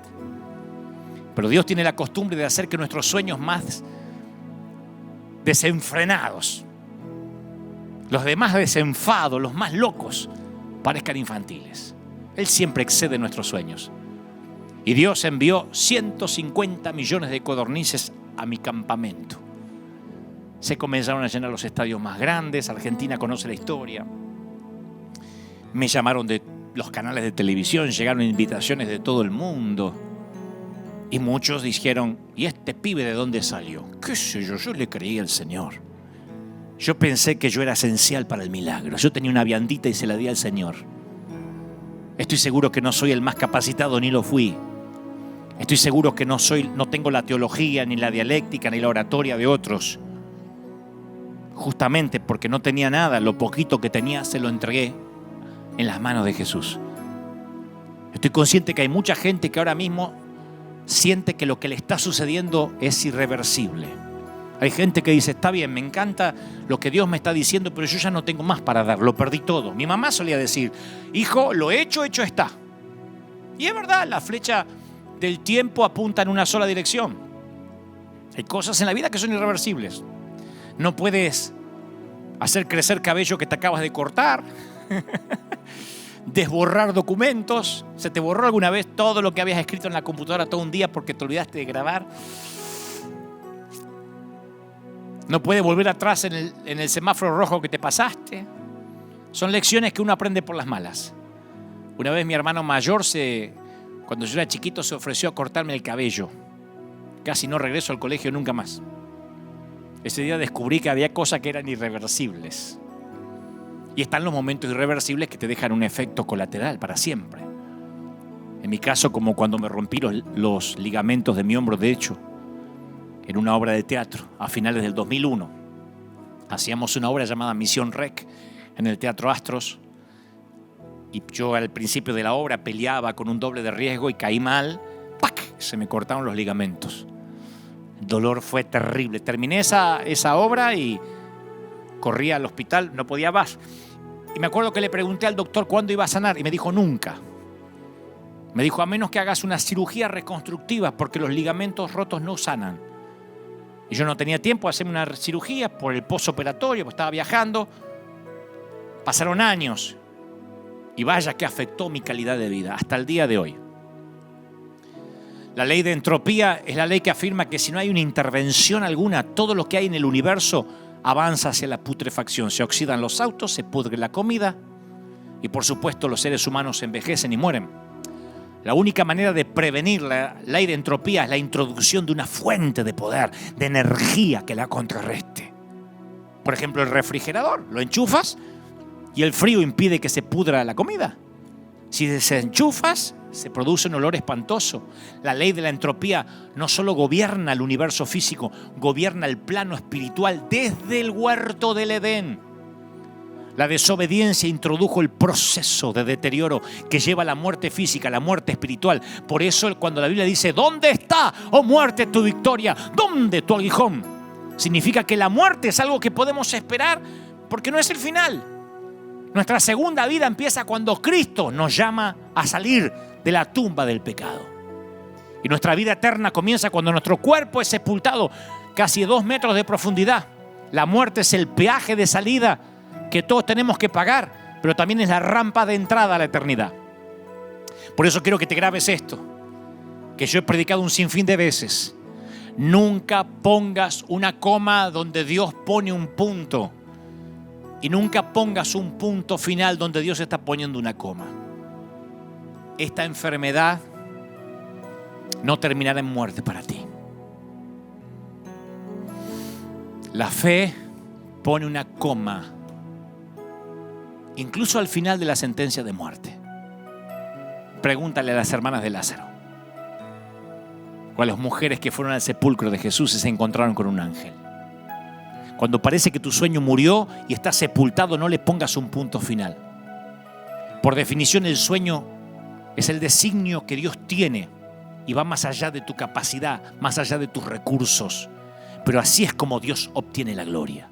Pero Dios tiene la costumbre de hacer que nuestros sueños más desenfrenados, los demás desenfados, los más locos, parezcan infantiles. Él siempre excede nuestros sueños. Y Dios envió 150 millones de codornices a mi campamento. Se comenzaron a llenar los estadios más grandes. Argentina conoce la historia. Me llamaron de los canales de televisión, llegaron invitaciones de todo el mundo. Y muchos dijeron, ¿y este pibe de dónde salió? ¿Qué sé yo? Yo le creí al Señor. Yo pensé que yo era esencial para el milagro. Yo tenía una viandita y se la di al Señor. Estoy seguro que no soy el más capacitado, ni lo fui. Estoy seguro que no tengo la teología, ni la dialéctica, ni la oratoria de otros. Justamente porque no tenía nada, lo poquito que tenía se lo entregué en las manos de Jesús. Estoy consciente que hay mucha gente que ahora mismo siente que lo que le está sucediendo es irreversible. Hay gente que dice, está bien, me encanta lo que Dios me está diciendo, pero yo ya no tengo más para dar, lo perdí todo. Mi mamá solía decir, hijo, lo hecho está. Y es verdad, la flecha del tiempo apunta en una sola dirección. Hay cosas en la vida que son irreversibles. No puedes hacer crecer cabello que te acabas de cortar, desborrar documentos. ¿Se te borró alguna vez todo lo que habías escrito en la computadora todo un día porque te olvidaste de grabar? No puedes volver atrás en el semáforo rojo que te pasaste. Son lecciones que uno aprende por las malas. Una vez mi hermano mayor, cuando yo era chiquito, se ofreció a cortarme el cabello. Casi no regreso al colegio nunca más. Ese día descubrí que había cosas que eran irreversibles. Y están los momentos irreversibles que te dejan un efecto colateral para siempre. En mi caso, como cuando me rompí los ligamentos de mi hombro derecho en una obra de teatro a finales del 2001. Hacíamos una obra llamada Misión Rec en el Teatro Astros. Y yo al principio de la obra peleaba con un doble de riesgo y caí mal. ¡Pac! Se me cortaron los ligamentos. El dolor fue terrible. Terminé esa obra y corrí al hospital, no podía más. Y me acuerdo que le pregunté al doctor cuándo iba a sanar y me dijo nunca. Me dijo, a menos que hagas una cirugía reconstructiva, porque los ligamentos rotos no sanan. Y yo no tenía tiempo de hacerme una cirugía por el postoperatorio, porque estaba viajando. Pasaron años y vaya que afectó mi calidad de vida hasta el día de hoy. La ley de entropía es la ley que afirma que si no hay una intervención alguna, todo lo que hay en el universo avanza hacia la putrefacción. Se oxidan los autos, se pudre la comida Y por supuesto los seres humanos envejecen y mueren. La única manera de prevenir la ley de entropía es la introducción de una fuente de poder, de energía que la contrarreste. Por ejemplo, el refrigerador, lo enchufas y el frío impide que se pudra la comida. Si desenchufas, se produce un olor espantoso. La ley de la entropía no solo gobierna el universo físico, gobierna el plano espiritual desde el huerto del Edén. La desobediencia introdujo el proceso de deterioro que lleva a la muerte física, a la muerte espiritual. Por eso cuando la Biblia dice, ¿dónde está, oh muerte, tu victoria? ¿Dónde tu aguijón? Significa que la muerte es algo que podemos esperar porque no es el final. Nuestra segunda vida empieza cuando Cristo nos llama a salir de la tumba del pecado. Y nuestra vida eterna comienza cuando nuestro cuerpo es sepultado casi 2 metros de profundidad. La muerte es el peaje de salida que todos tenemos que pagar, pero también es la rampa de entrada a la eternidad. Por eso quiero que te grabes esto, que yo he predicado un sinfín de veces. Nunca pongas una coma donde Dios pone un punto. Y nunca pongas un punto final donde Dios está poniendo una coma. Esta enfermedad no terminará en muerte para ti. La fe pone una coma, incluso al final de la sentencia de muerte. Pregúntale a las hermanas de Lázaro, o a las mujeres que fueron al sepulcro de Jesús y se encontraron con un ángel. Cuando parece que tu sueño murió y está sepultado, no le pongas un punto final. Por definición, el sueño es el designio que Dios tiene y va más allá de tu capacidad, más allá de tus recursos. Pero así es como Dios obtiene la gloria.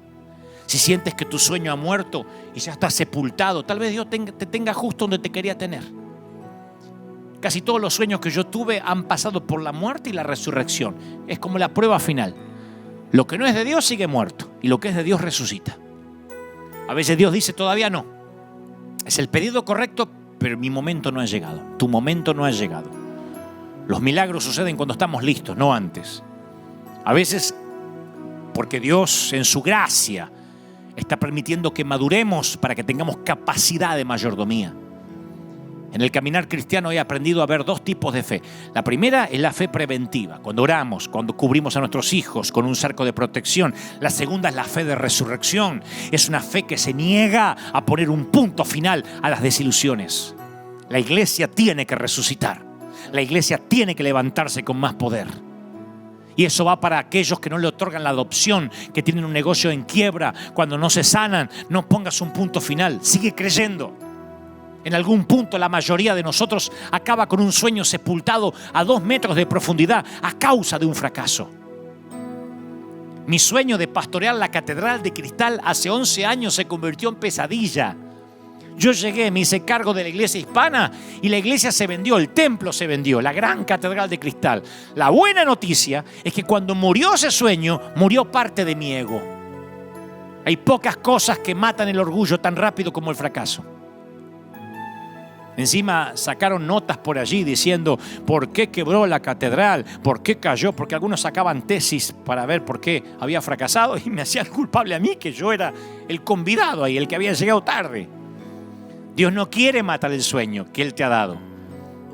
Si sientes que tu sueño ha muerto y ya está sepultado, tal vez Dios te tenga justo donde te quería tener. Casi todos los sueños que yo tuve han pasado por la muerte y la resurrección. Es como la prueba final. Lo que no es de Dios sigue muerto y lo que es de Dios resucita. A veces Dios dice todavía no. Es el pedido correcto, pero mi momento no ha llegado. Tu momento no ha llegado. Los milagros suceden cuando estamos listos, no antes. A veces porque Dios en su gracia está permitiendo que maduremos para que tengamos capacidad de mayordomía. En el caminar cristiano he aprendido a ver 2 tipos de fe. La primera es la fe preventiva, cuando oramos, cuando cubrimos a nuestros hijos con un cerco de protección. La segunda es la fe de resurrección. Es una fe que se niega a poner un punto final a las desilusiones. La iglesia tiene que resucitar. La iglesia tiene que levantarse con más poder. Y eso va para aquellos que no le otorgan la adopción, que tienen un negocio en quiebra, cuando no se sanan. No pongas un punto final, sigue creyendo. En algún punto la mayoría de nosotros acaba con un sueño sepultado a 2 metros de profundidad a causa de un fracaso. Mi sueño de pastorear la Catedral de Cristal hace 11 años se convirtió en pesadilla. Yo llegué, me hice cargo de la iglesia hispana y la iglesia se vendió, el templo se vendió, la gran Catedral de Cristal. La buena noticia es que cuando murió ese sueño, murió parte de mi ego. Hay pocas cosas que matan el orgullo tan rápido como el fracaso. Encima sacaron notas por allí diciendo por qué quebró la catedral, por qué cayó, porque algunos sacaban tesis para ver por qué había fracasado y me hacían culpable a mí, que yo era el convidado ahí, el que había llegado tarde. Dios no quiere matar el sueño que Él te ha dado,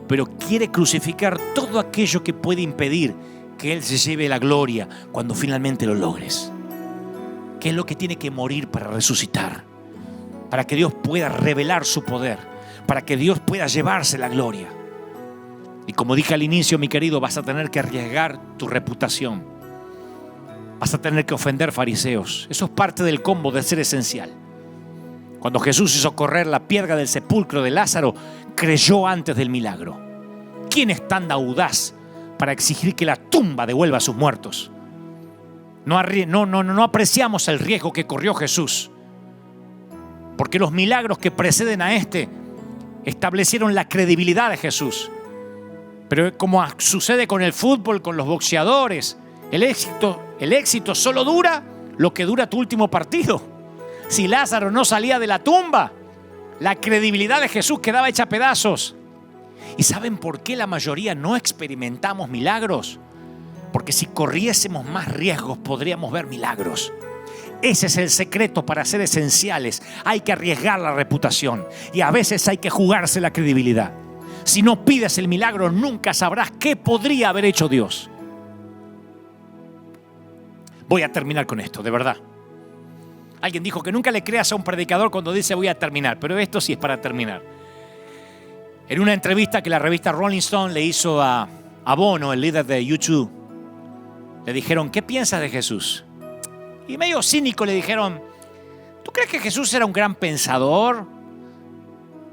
pero quiere crucificar todo aquello que puede impedir que Él se lleve la gloria cuando finalmente lo logres. ¿Qué es lo que tiene que morir para resucitar? Para que Dios pueda revelar su poder, para que Dios pueda llevarse la gloria. Y como dije al inicio, mi querido, vas a tener que arriesgar tu reputación. Vas a tener que ofender fariseos. Eso es parte del combo de ser esencial. Cuando Jesús hizo correr la piedra del sepulcro de Lázaro, creyó antes del milagro. ¿Quién es tan audaz para exigir que la tumba devuelva a sus muertos? No apreciamos el riesgo que corrió Jesús, porque los milagros que preceden a este establecieron la credibilidad de Jesús. Pero como sucede con el fútbol, con los boxeadores, el éxito solo dura lo que dura tu último partido. Si Lázaro no salía de la tumba, la credibilidad de Jesús quedaba hecha pedazos. ¿Y saben por qué la mayoría no experimentamos milagros? Porque si corriésemos más riesgos podríamos ver milagros. Ese es el secreto para ser esenciales. Hay que arriesgar la reputación y a veces hay que jugarse la credibilidad. Si no pides el milagro, nunca sabrás qué podría haber hecho Dios. Voy a terminar con esto, de verdad. Alguien dijo que nunca le creas a un predicador cuando dice voy a terminar, pero esto sí es para terminar. En una entrevista que la revista Rolling Stone le hizo a Bono, el líder de U2, le dijeron, ¿qué piensas de Jesús? Y medio cínico le dijeron, ¿tú crees que Jesús era un gran pensador?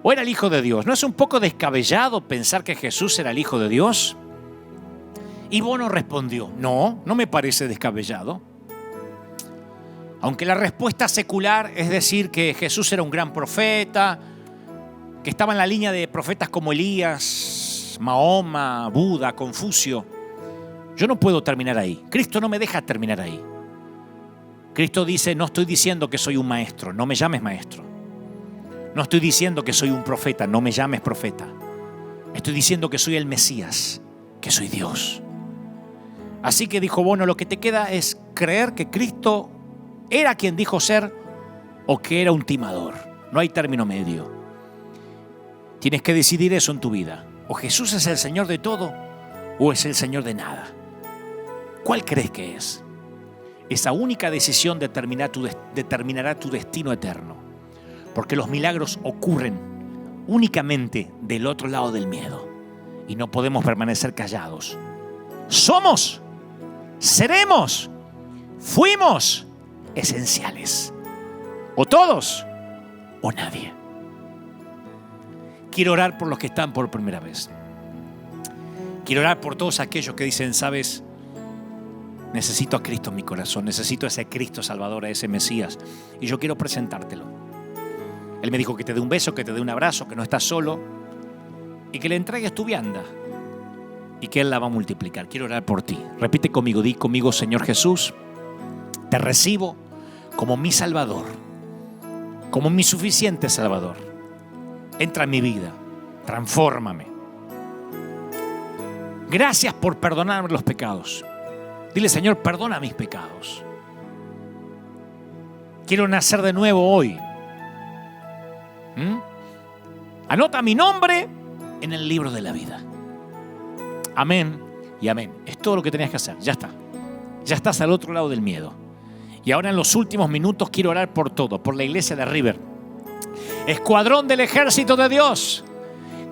¿O era el Hijo de Dios? ¿No es un poco descabellado pensar que Jesús era el Hijo de Dios? Y Bono respondió, no me parece descabellado. Aunque la respuesta secular es decir que Jesús era un gran profeta, que estaba en la línea de profetas como Elías, Mahoma, Buda, Confucio, yo no puedo terminar ahí. Cristo no me deja terminar ahí. Cristo dice, no estoy diciendo que soy un maestro, no me llames maestro. No estoy diciendo que soy un profeta, no me llames profeta. Estoy diciendo que soy el Mesías, que soy Dios. Así que dijo Bono, lo que te queda es creer que Cristo era quien dijo ser o que era un timador. No hay término medio. Tienes que decidir eso en tu vida. O Jesús es el Señor de todo o es el Señor de nada. ¿Cuál crees que es? Esa única decisión determinará tu destino eterno. Porque los milagros ocurren únicamente del otro lado del miedo. Y no podemos permanecer callados. Somos, seremos, fuimos esenciales. O todos o nadie. Quiero orar por los que están por primera vez. Quiero orar por todos aquellos que dicen, ¿sabes? Necesito a Cristo en mi corazón, necesito a ese Cristo Salvador, a ese Mesías, y yo quiero presentártelo. Él me dijo que te dé un beso, que te dé un abrazo, que no estás solo y que le entregues tu vianda y que Él la va a multiplicar. Quiero orar por ti. Repite conmigo, di conmigo, Señor Jesús, te recibo como mi Salvador, como mi suficiente Salvador. Entra en mi vida, transfórmame. Gracias por perdonarme los pecados. Dile, Señor, perdona mis pecados. Quiero nacer de nuevo hoy. Anota mi nombre en el libro de la vida. Amén y amén. Es todo lo que tenías que hacer. Ya está. Ya estás al otro lado del miedo. Y ahora en los últimos minutos quiero orar por todo. Por la iglesia de River. Escuadrón del ejército de Dios.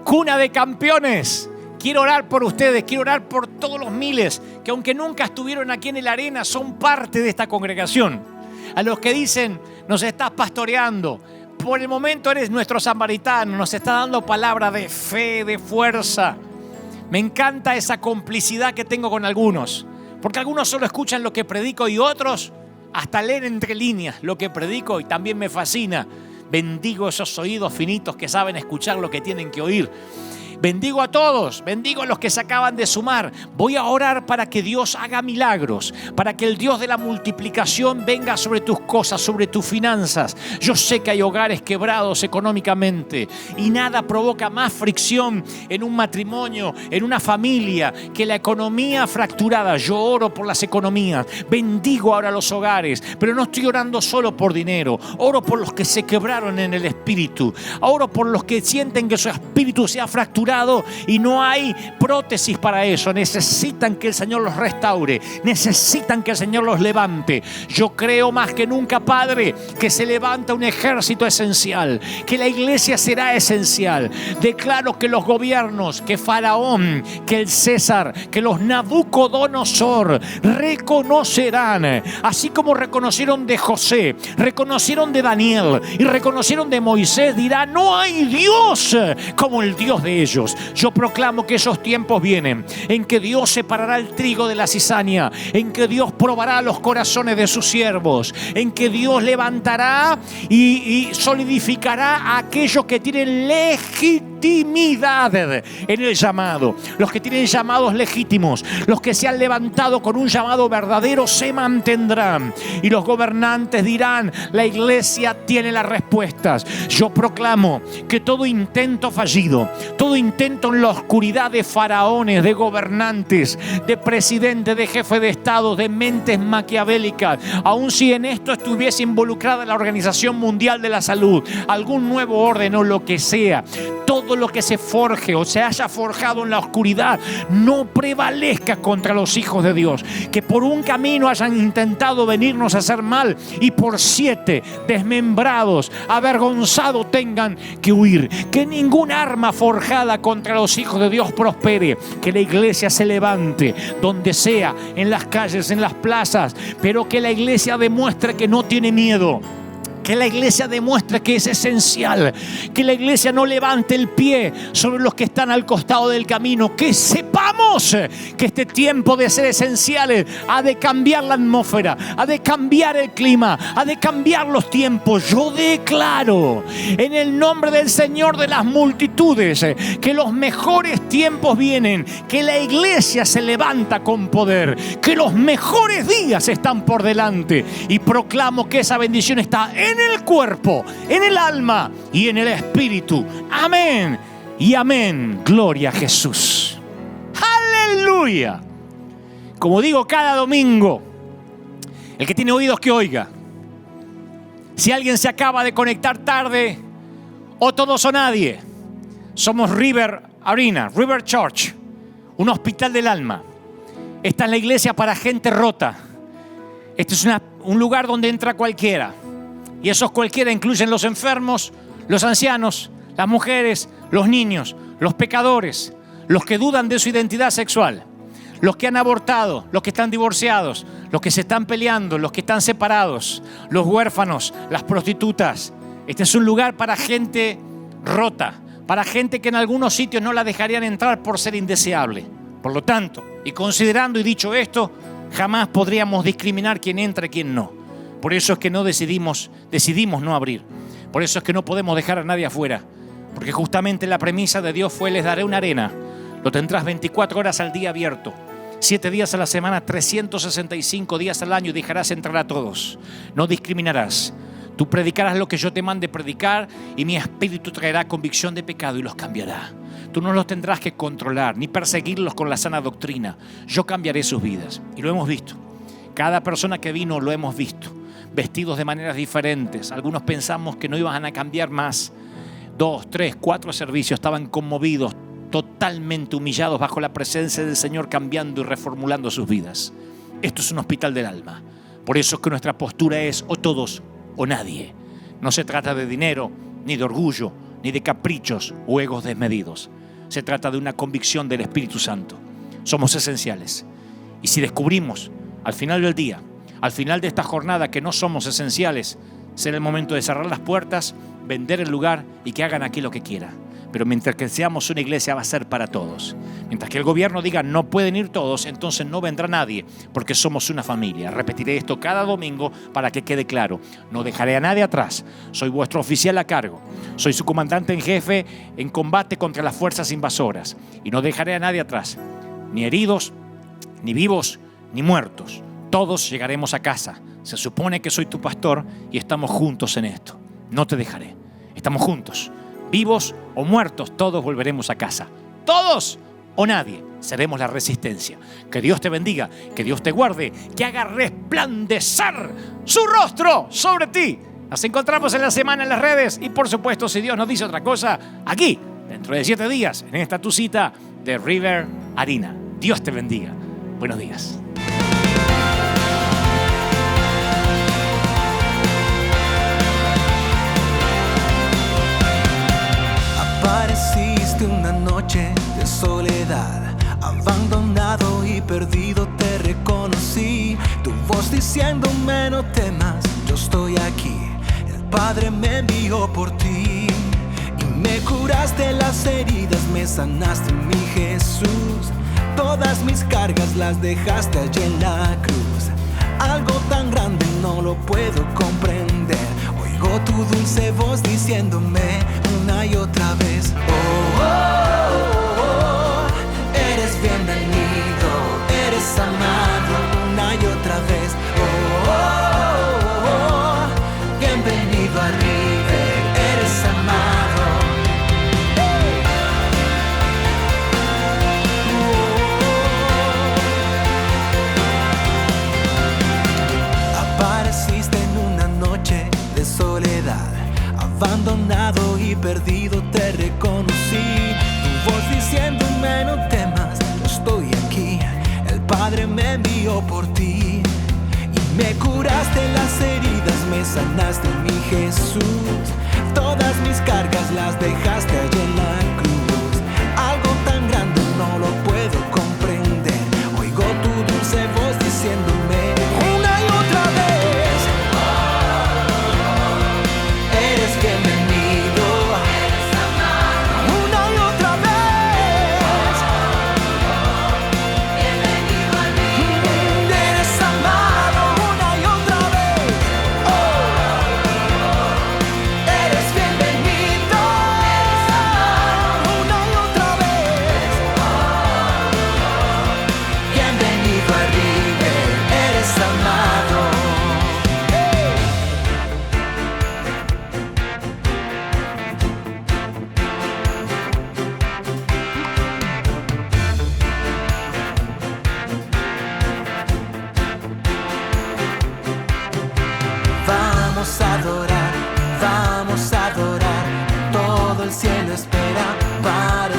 Cuna de campeones. Quiero orar por ustedes, quiero orar por todos los miles que aunque nunca estuvieron aquí en el arena, son parte de esta congregación. A los que dicen, nos estás pastoreando, por el momento eres nuestro samaritano, nos está dando palabra de fe, de fuerza. Me encanta esa complicidad que tengo con algunos, porque algunos solo escuchan lo que predico y otros hasta leen entre líneas lo que predico y también me fascina. Bendigo esos oídos finitos que saben escuchar lo que tienen que oír. Bendigo a todos, bendigo a los que se acaban de sumar. Voy a orar para que Dios haga milagros, para que el Dios de la multiplicación venga sobre tus cosas, sobre tus finanzas. Yo sé que hay hogares quebrados económicamente y nada provoca más fricción en un matrimonio, en una familia, que la economía fracturada. Yo oro por las economías, bendigo ahora los hogares, pero no estoy orando solo por dinero. Oro por los que se quebraron en el espíritu. Oro por los que sienten que su espíritu se ha fracturado y no hay prótesis para eso. Necesitan que el Señor los restaure, necesitan que el Señor los levante. Yo creo más que nunca, Padre, que se levanta un ejército esencial, que la iglesia será esencial. Declaro que los gobiernos, que Faraón, que el César, que los Nabucodonosor reconocerán, así como reconocieron de José, reconocieron de Daniel y reconocieron de Moisés, dirán, no hay Dios como el Dios de ellos. Yo proclamo que esos tiempos vienen en que Dios separará el trigo de la cizaña, en que Dios probará los corazones de sus siervos, en que Dios levantará y solidificará a aquellos que tienen legitimidad legitimidad en el llamado. Los que tienen llamados legítimos, los que se han levantado con un llamado verdadero, se mantendrán. Y los gobernantes dirán: la iglesia tiene las respuestas. Yo proclamo que todo intento fallido, todo intento en la oscuridad de faraones, de gobernantes, de presidentes, de jefes de estado, de mentes maquiavélicas, aun si en esto estuviese involucrada la Organización Mundial de la Salud, algún nuevo orden o lo que sea, todo lo que se forje o se haya forjado en la oscuridad no prevalezca contra los hijos de Dios. Que por un camino hayan intentado venirnos a hacer mal y por 7 desmembrados, avergonzados, tengan que huir. Que ningún arma forjada contra los hijos de Dios prospere. Que la iglesia se levante donde sea, en las calles, en las plazas, pero que la iglesia demuestre que no tiene miedo. Que la iglesia demuestre que es esencial. Que la iglesia no levante el pie sobre los que están al costado del camino. Que sepamos que este tiempo de ser esenciales ha de cambiar la atmósfera, ha de cambiar el clima, ha de cambiar los tiempos. Yo declaro en el nombre del Señor de las multitudes que los mejores tiempos vienen. Que la iglesia se levanta con poder. Que los mejores días están por delante. Y proclamo que esa bendición está en el cuerpo, en el alma y en el espíritu. Amén y amén. Gloria a Jesús. Aleluya. Como digo cada domingo, el que tiene oídos que oiga. Si alguien se acaba de conectar tarde, o todos o nadie, somos River Arena, River Church, un hospital del alma. Esta es la iglesia para gente rota. Este es un lugar donde entra cualquiera. Y esos cualquiera incluyen los enfermos, los ancianos, las mujeres, los niños, los pecadores, los que dudan de su identidad sexual, los que han abortado, los que están divorciados, los que se están peleando, los que están separados, los huérfanos, las prostitutas. Este es un lugar para gente rota, para gente que en algunos sitios no la dejarían entrar por ser indeseable. Por lo tanto, y considerando y dicho esto, jamás podríamos discriminar quién entra y quién no. Por eso es que no decidimos no abrir. Por eso es que no podemos dejar a nadie afuera. Porque justamente la premisa de Dios fue: les daré una arena. Lo tendrás 24 horas al día abierto. 7 días a la semana, 365 días al año, y dejarás entrar a todos. No discriminarás. Tú predicarás lo que yo te mande predicar y mi espíritu traerá convicción de pecado y los cambiará. Tú no los tendrás que controlar ni perseguirlos con la sana doctrina. Yo cambiaré sus vidas. Y lo hemos visto. Cada persona que vino lo hemos visto. Vestidos de maneras diferentes. Algunos pensamos que no iban a cambiar más. 2, 3, 4 servicios estaban conmovidos, totalmente humillados bajo la presencia del Señor, cambiando y reformulando sus vidas. Esto es un hospital del alma. Por eso es que nuestra postura es o todos o nadie. No se trata de dinero, ni de orgullo, ni de caprichos o egos desmedidos. Se trata de una convicción del Espíritu Santo. Somos esenciales. Y si descubrimos al final del día, al final de esta jornada, que no somos esenciales, será el momento de cerrar las puertas, vender el lugar y que hagan aquí lo que quieran. Pero mientras que seamos una iglesia, va a ser para todos. Mientras que el gobierno diga no pueden ir todos, entonces no vendrá nadie, porque somos una familia. Repetiré esto cada domingo para que quede claro. No dejaré a nadie atrás. Soy vuestro oficial a cargo. Soy su comandante en jefe en combate contra las fuerzas invasoras. Y no dejaré a nadie atrás. Ni heridos, ni vivos, ni muertos. Todos llegaremos a casa. Se supone que soy tu pastor y estamos juntos en esto. No te dejaré. Estamos juntos. Vivos o muertos, todos volveremos a casa. Todos o nadie. Seremos la resistencia. Que Dios te bendiga, que Dios te guarde, que haga resplandecer su rostro sobre ti. Nos encontramos en la semana en las redes y, por supuesto, si Dios nos dice otra cosa, aquí, dentro de 7 días, en esta tu cita de River Arena. Dios te bendiga. Buenos días. Apareciste una noche de soledad, abandonado y perdido te reconocí. Tu voz diciéndome no temas, yo estoy aquí. El Padre me envió por ti y me curaste las heridas, me sanaste mi Jesús. Todas mis cargas las dejaste allí en la cruz. Algo tan grande no lo puedo comprender. Oigo tu dulce voz diciéndome una y otra vez, oh, abandonado y perdido te reconocí. Tu voz diciéndome no temas, yo estoy aquí. El Padre me envió por ti. Y me curaste las heridas, me sanaste, mi Jesús. Todas mis cargas las dejaste allí en la cruz. Algo tan grande no lo puedo comprender. Oigo tu dulce voz diciéndome una y otra vez: eres bienvenido. Una y otra vez. Bienvenido a mí. Eres amado una y otra vez. Eres bienvenido. Una y otra vez. Bienvenido a River. Eres amado. Vamos a adorar, vamos a adorar. Todo el cielo espera para